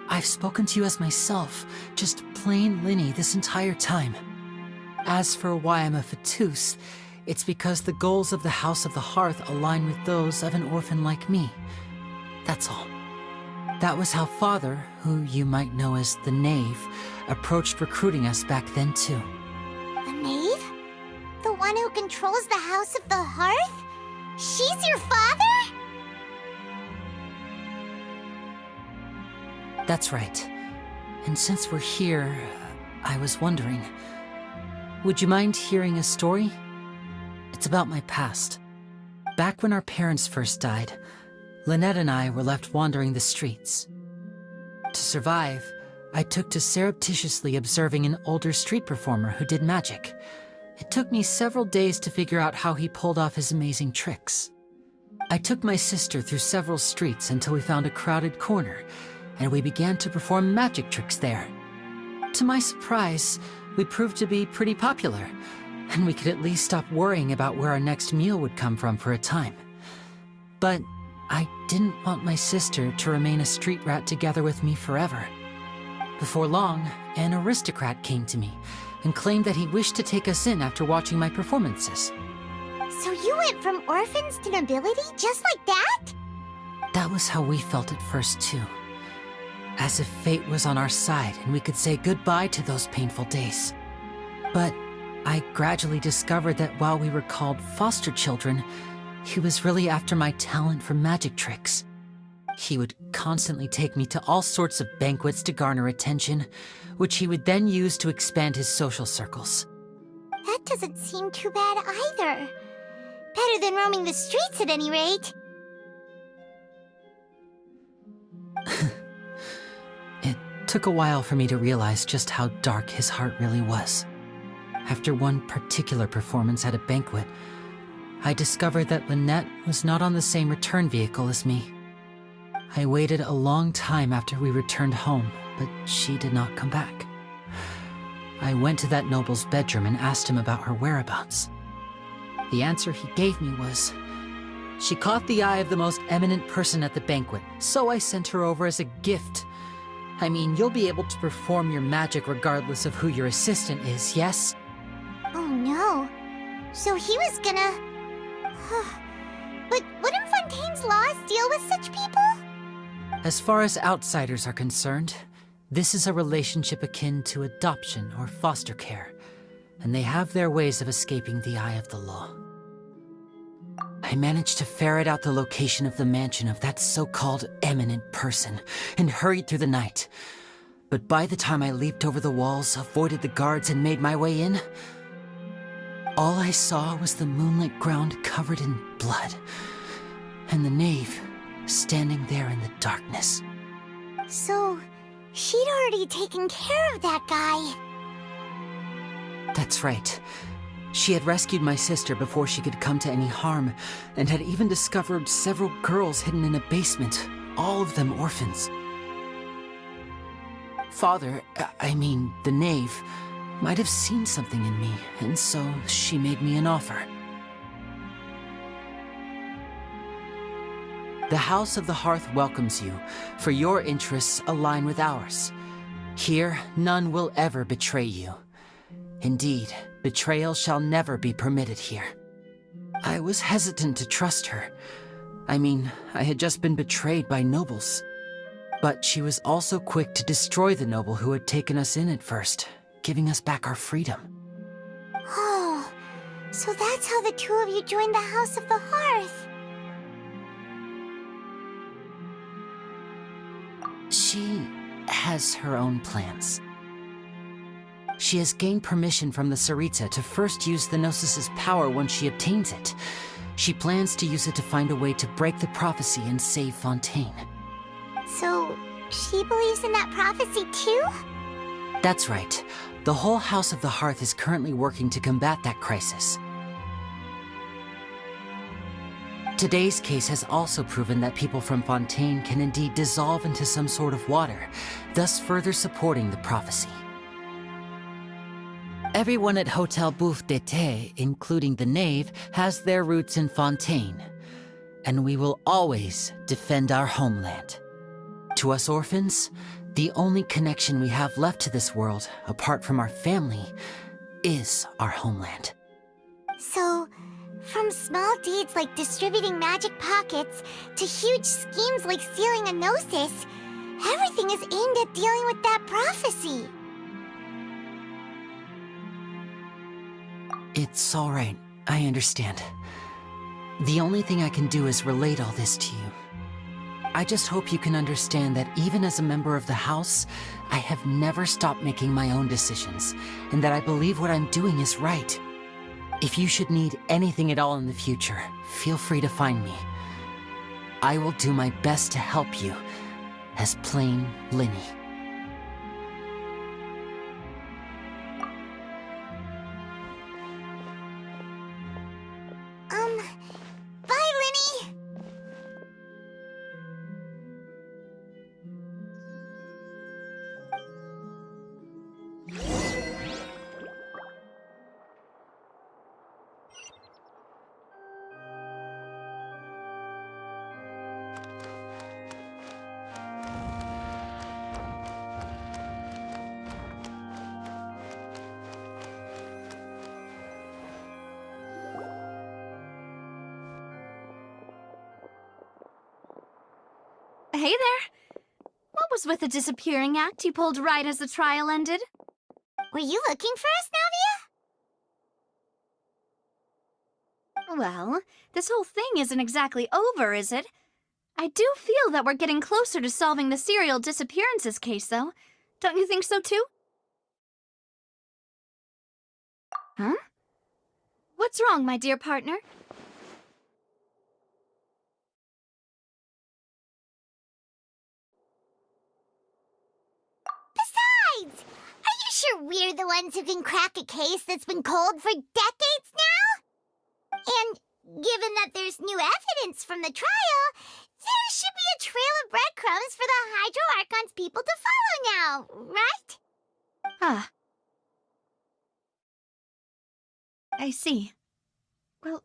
I've spoken to you as myself, just plain Linny this entire time. As for why I'm a Fatus, it's because the goals of the House of the Hearth align with those of an orphan like me. That's all. That was how Father, who you might know as the Knave, approached recruiting us back then too. The Knave? The one who controls the House of the Hearth? She's your father? That's right. And since we're here, I was wondering, would you mind hearing a story? It's about my past. Back when our parents first died, Lynette and I were left wandering the streets. To survive, I took to surreptitiously observing an older street performer who did magic. It took me several days to figure out how he pulled off his amazing tricks. I took my sister through several streets until we found a crowded corner, and we began to perform magic tricks there. To my surprise, we proved to be pretty popular, and we could at least stop worrying about where our next meal would come from for a time. But I didn't want my sister to remain a street rat together with me forever. Before long, an aristocrat came to me and claimed that he wished to take us in after watching my performances. So you went from orphans to nobility just like that? That was how we felt at first too. As if fate was on our side and we could say goodbye to those painful days. But I gradually discovered that while we were called foster children, he was really after my talent for magic tricks. He would constantly take me to all sorts of banquets to garner attention, which he would then use to expand his social circles. That doesn't seem too bad either. Better than roaming the streets at any rate. It took a while for me to realize just how dark his heart really was. After one particular performance at a banquet, I discovered that Lynette was not on the same return vehicle as me. I waited a long time after we returned home, but she did not come back. I went to that noble's bedroom and asked him about her whereabouts. The answer he gave me was, she caught the eye of the most eminent person at the banquet, so I sent her over as a gift. I mean, you'll be able to perform your magic regardless of who your assistant is, yes? Oh no. So he was gonna... But wouldn't Fontaine's laws deal with such people? As far as outsiders are concerned, this is a relationship akin to adoption or foster care, and they have their ways of escaping the eye of the law. I managed to ferret out the location of the mansion of that so-called eminent person and hurried through the night. But by the time I leaped over the walls, avoided the guards, and made my way in, all I saw was the moonlit ground covered in blood, and the knave standing there in the darkness. So, she'd already taken care of that guy. That's right. She had rescued my sister before she could come to any harm, and had even discovered several girls hidden in a basement, all of them orphans. Father, I mean, the knave, might have seen something in me, and so she made me an offer. The House of the Hearth welcomes you, for your interests align with ours. Here, none will ever betray you. Indeed, betrayal shall never be permitted here. I was hesitant to trust her. I mean, I had just been betrayed by nobles. But she was also quick to destroy the noble who had taken us in at first, giving us back our freedom. Oh, so that's how the two of you joined the House of the Hearth. She has her own plans. She has gained permission from the Tsaritsa to first use the Gnosis's power when she obtains it, She plans to use it to find a way to break the prophecy and save Fontaine. So, she believes in that prophecy too? That's right. The whole House of the Hearth is currently working to combat that crisis. Today's case has also proven that people from Fontaine can indeed dissolve into some sort of water, thus further supporting the prophecy. Everyone at Hotel Bouffe d'été, including the Knave, has their roots in Fontaine, and we will always defend our homeland. To us orphans, the only connection we have left to this world, apart from our family, is our homeland. So, from small deeds like distributing magic pockets to huge schemes like stealing a Gnosis, everything is aimed at dealing with that prophecy. It's all right. I understand. The only thing I can do is relate all this to you. I just hope you can understand that even as a member of the House, I have never stopped making my own decisions, and that I believe what I'm doing is right. If you should need anything at all in the future, feel free to find me. I will do my best to help you, as plain Linny. Bye, Linny! Hey there! What was with the disappearing act you pulled right as the trial ended? Were you looking for us, Navia? Well, this whole thing isn't exactly over, is it? I do feel that we're getting closer to solving the serial disappearances case, though. Don't you think so, too? Huh? What's wrong, my dear partner? Besides, are you sure we're the ones who can crack a case that's been cold for decades now? And given that there's new evidence from the trial, there should be a trail of breadcrumbs for the Hydro Archon's people to follow now, right? Ah. I see. Well,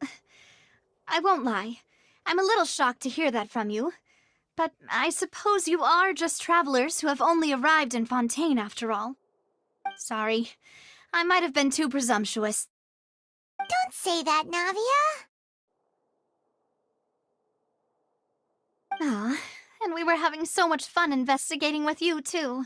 I won't lie. I'm a little shocked to hear that from you. But I suppose you are just travelers who have only arrived in Fontaine after all. Sorry. I might have been too presumptuous. Don't say that, Navia. Ah, and we were having so much fun investigating with you, too.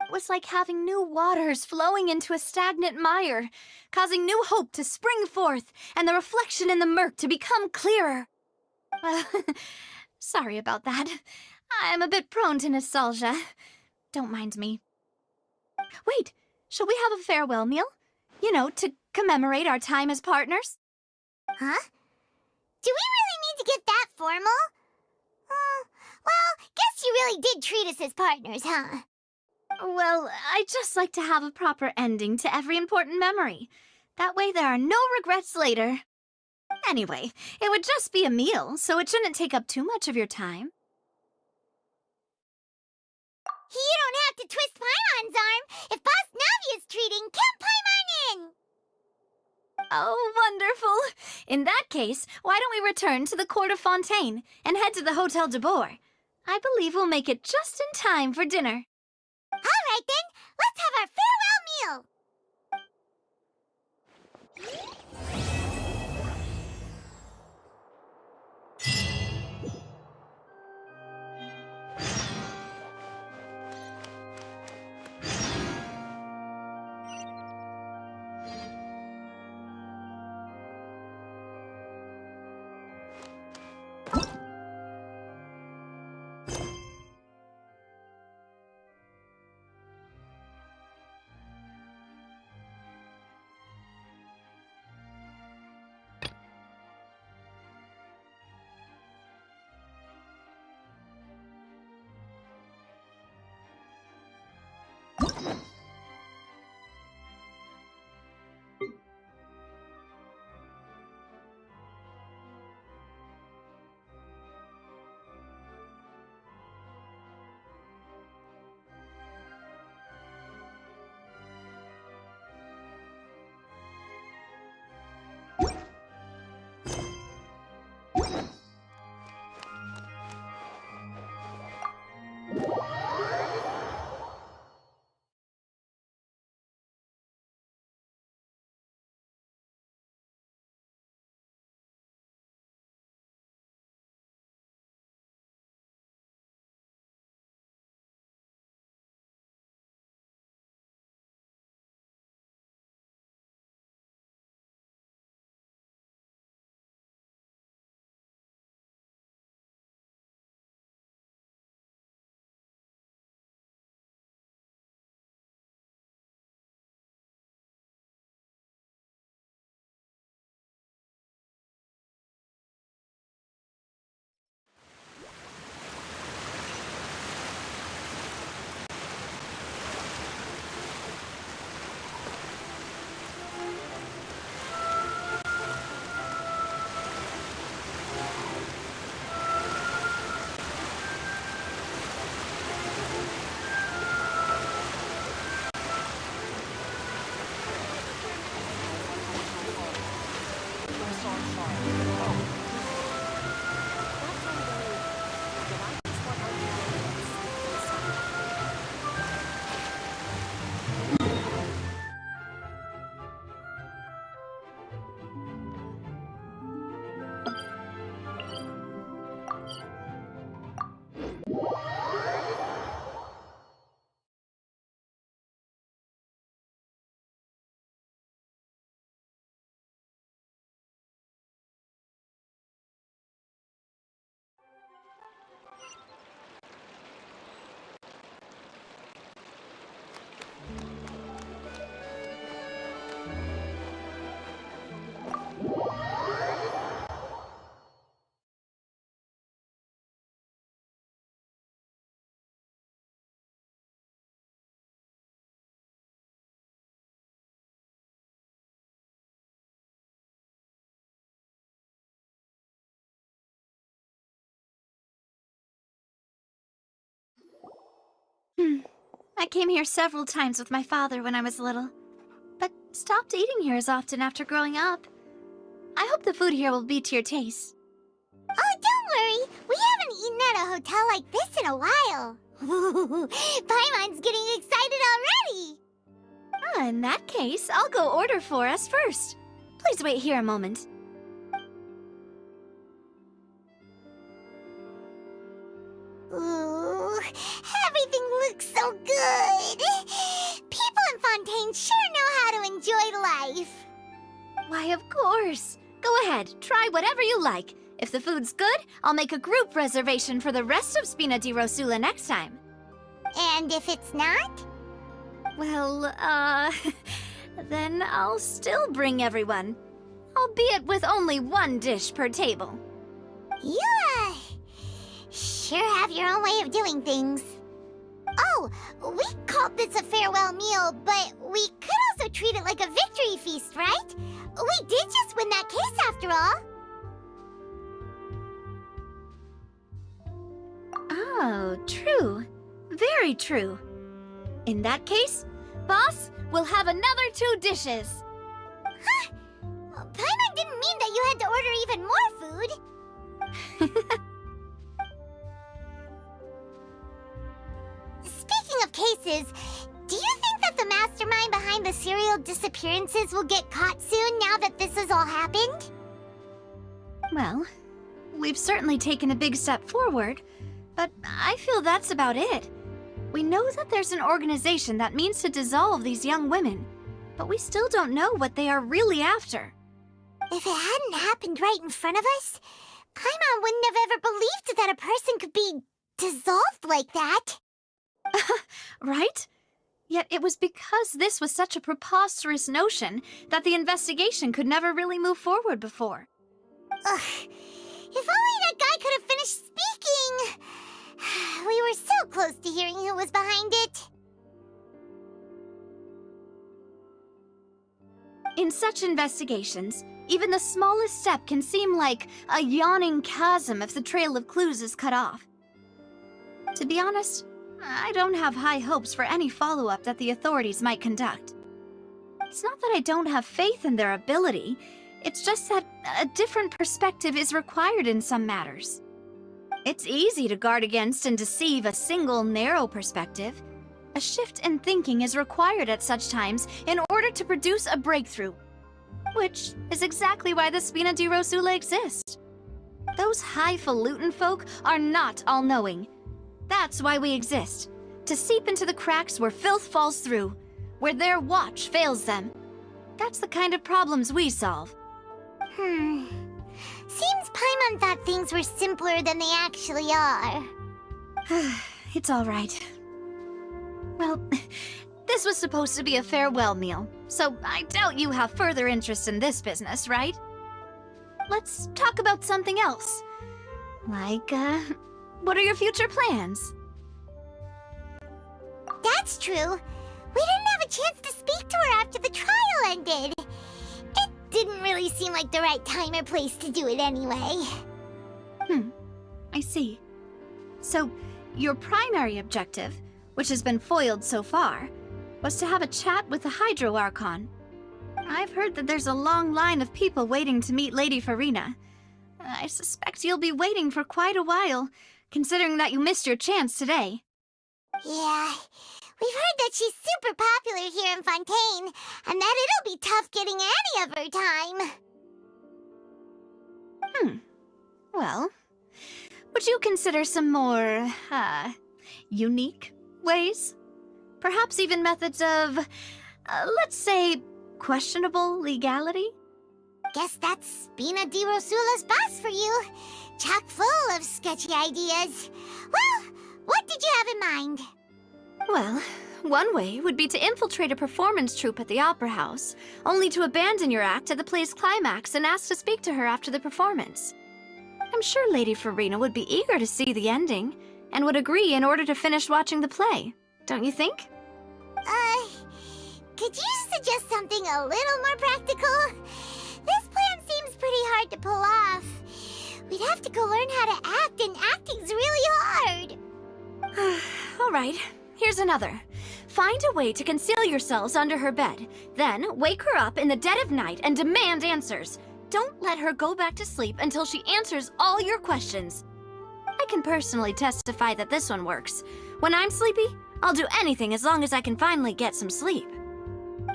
It was like having new waters flowing into a stagnant mire, causing new hope to spring forth, and the reflection in the murk to become clearer. Sorry about that. I'm a bit prone to nostalgia. Don't mind me. Wait, shall we have a farewell meal? You know, to commemorate our time as partners? Huh? Do we really need to get that formal? Well, guess you really did treat us as partners, huh? Well, I'd just like to have a proper ending to every important memory. That way there are no regrets later. Anyway, it would just be a meal, so it shouldn't take up too much of your time. You don't have to twist Paimon's arm. If Boss Navia's treating, count Paimon in! Oh, wonderful! In that case, why don't we return to the Court of Fontaine and head to the Hotel de Boer? I believe we'll make it just in time for dinner. All right, then. Let's have our farewell meal. I came here several times with my father when I was little, but stopped eating here as often after growing up. I hope the food here will be to your taste. Oh, don't worry. We haven't eaten at a hotel like this in a while. Paimon's getting excited already. In that case, I'll go order for us first. Please wait here a moment. Ooh, everything looks so good. People in Fontaine sure know how to enjoy life. Why, of course. Go ahead, try whatever you like. If the food's good, I'll make a group reservation for the rest of Spina di Rosula next time. And if it's not? Well, then I'll still bring everyone. Albeit with only one dish per table. You, sure have your own way of doing things. Oh, we called this a farewell meal, but we could also treat it like a victory feast, right? We did just win that case after all. Oh, true. Very true. In that case, boss, we'll have another 2 dishes. Huh? Paimon didn't mean that you had to order even more food. Speaking of cases, do you think that the mastermind behind the serial disappearances will get caught soon now that this has all happened? Well, we've certainly taken a big step forward, but I feel that's about it. We know that there's an organization that means to dissolve these young women, but we still don't know what they are really after. If it hadn't happened right in front of us, Paimon wouldn't have ever believed that a person could be dissolved like that. Right? Yet it was because this was such a preposterous notion that the investigation could never really move forward before. Ugh. If only that guy could have finished speaking! We were so close to hearing who was behind it. In such investigations, even the smallest step can seem like a yawning chasm if the trail of clues is cut off. To be honest, I don't have high hopes for any follow-up that the authorities might conduct. It's not that I don't have faith in their ability, it's just that a different perspective is required in some matters. It's easy to guard against and deceive a single narrow perspective. A shift in thinking is required at such times in order to produce a breakthrough. Which is exactly why the Spina di Rosula exists. Those highfalutin folk are not all-knowing. That's why we exist. To seep into the cracks where filth falls through, where their watch fails them. That's the kind of problems we solve. Seems Paimon thought things were simpler than they actually are. It's all right. Well, this was supposed to be a farewell meal, so I doubt you have further interest in this business, right? Let's talk about something else. Like, what are your future plans? That's true. We didn't have a chance to speak to her after the trial ended. It didn't really seem like the right time or place to do it anyway. I see. So, your primary objective, which has been foiled so far, was to have a chat with the Hydro Archon. I've heard that there's a long line of people waiting to meet Lady Farina. I suspect you'll be waiting for quite a while, considering that you missed your chance today. Yeah, we've heard that she's super popular here in Fontaine, and that it'll be tough getting any of her time. Well, would you consider some more, unique ways? Perhaps even methods of, let's say, questionable legality? Guess that's Spina di Rosula's boss for you. Chock full of sketchy ideas. Well, what did you have in mind? Well, one way would be to infiltrate a performance troupe at the Opera House, only to abandon your act at the play's climax and ask to speak to her after the performance. I'm sure Lady Farina would be eager to see the ending, and would agree in order to finish watching the play. Don't you think? Could you suggest something a little more practical? This plan seems pretty hard to pull off. We'd have to go learn how to act, and acting's really hard. All right, here's another. Find a way to conceal yourselves under her bed. Then wake her up in the dead of night and demand answers. Don't let her go back to sleep until she answers all your questions. I can personally testify that this one works. When I'm sleepy, I'll do anything as long as I can finally get some sleep.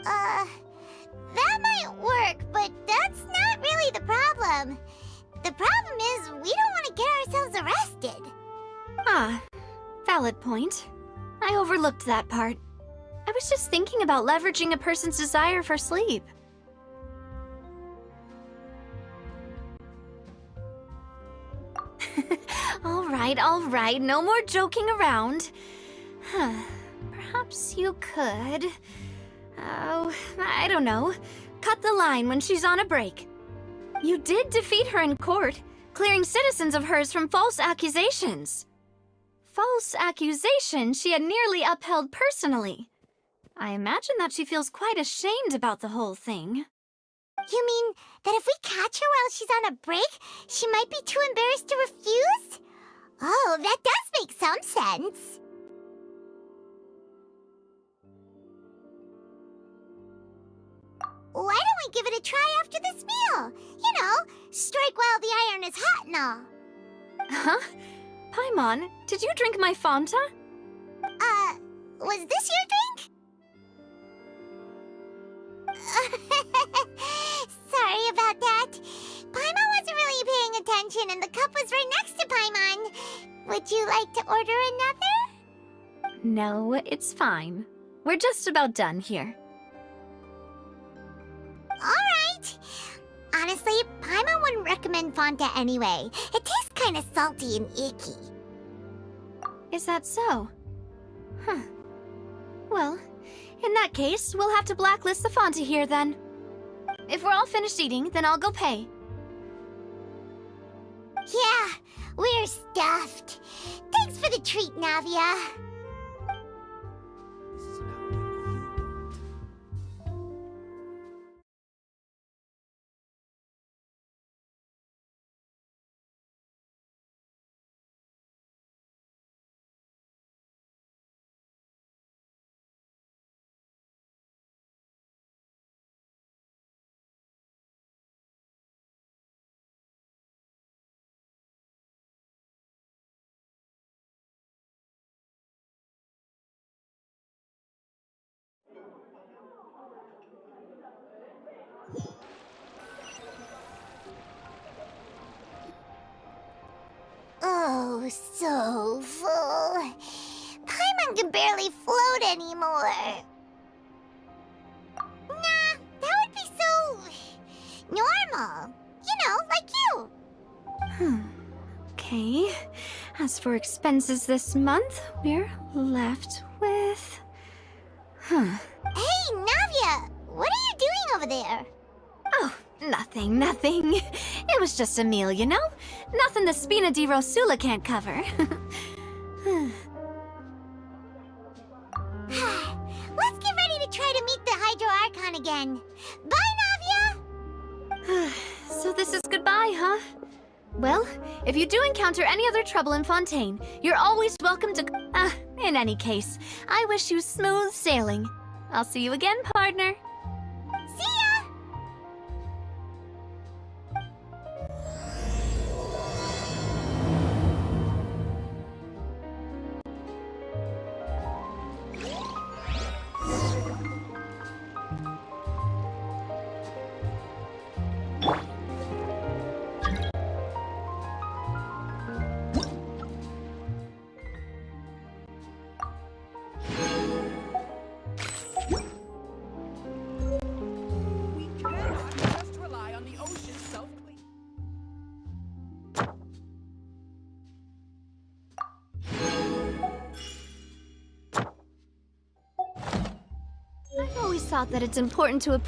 That might work, but that's not really the problem. The problem is we don't want to get ourselves arrested. Ah, valid point. I overlooked that part. I was just thinking about leveraging a person's desire for sleep. All right, no more joking around. Perhaps you could... Oh, I don't know. Cut the line when she's on a break. You did defeat her in court, clearing citizens of hers from false accusations. False accusations she had nearly upheld personally. I imagine that she feels quite ashamed about the whole thing. You mean that if we catch her while she's on a break, she might be too embarrassed to refuse? Oh, that does make some sense. Why don't we give it a try after this meal? You know, strike while the iron is hot and all. Huh? Paimon, did you drink my Fanta? Was this your drink? Sorry about that. Paimon wasn't really paying attention and the cup was right next to Paimon. Would you like to order another? No, it's fine. We're just about done here. Alright. Honestly, Paimon wouldn't recommend Fanta anyway. It tastes kind of salty and icky. Is that so? Huh. Well, in that case, we'll have to blacklist the Fanta here then. If we're all finished eating, then I'll go pay. Yeah, we're stuffed. Thanks for the treat, Navia. Oh, so full. Paimon can barely float anymore. Nah, that would be so... normal. You know, like you. Okay. As for expenses this month, we're left with... Hey, Navia! What are you doing over there? Oh, nothing. It was just a meal, you know? Nothing the Spina di Rosula can't cover. Let's get ready to try to meet the Hydro Archon again. Bye, Navia! So this is goodbye, huh? Well, if you do encounter any other trouble in Fontaine, you're always welcome to... in any case, I wish you smooth sailing. I'll see you again, partner. See ya! always thought that it's important to appreciate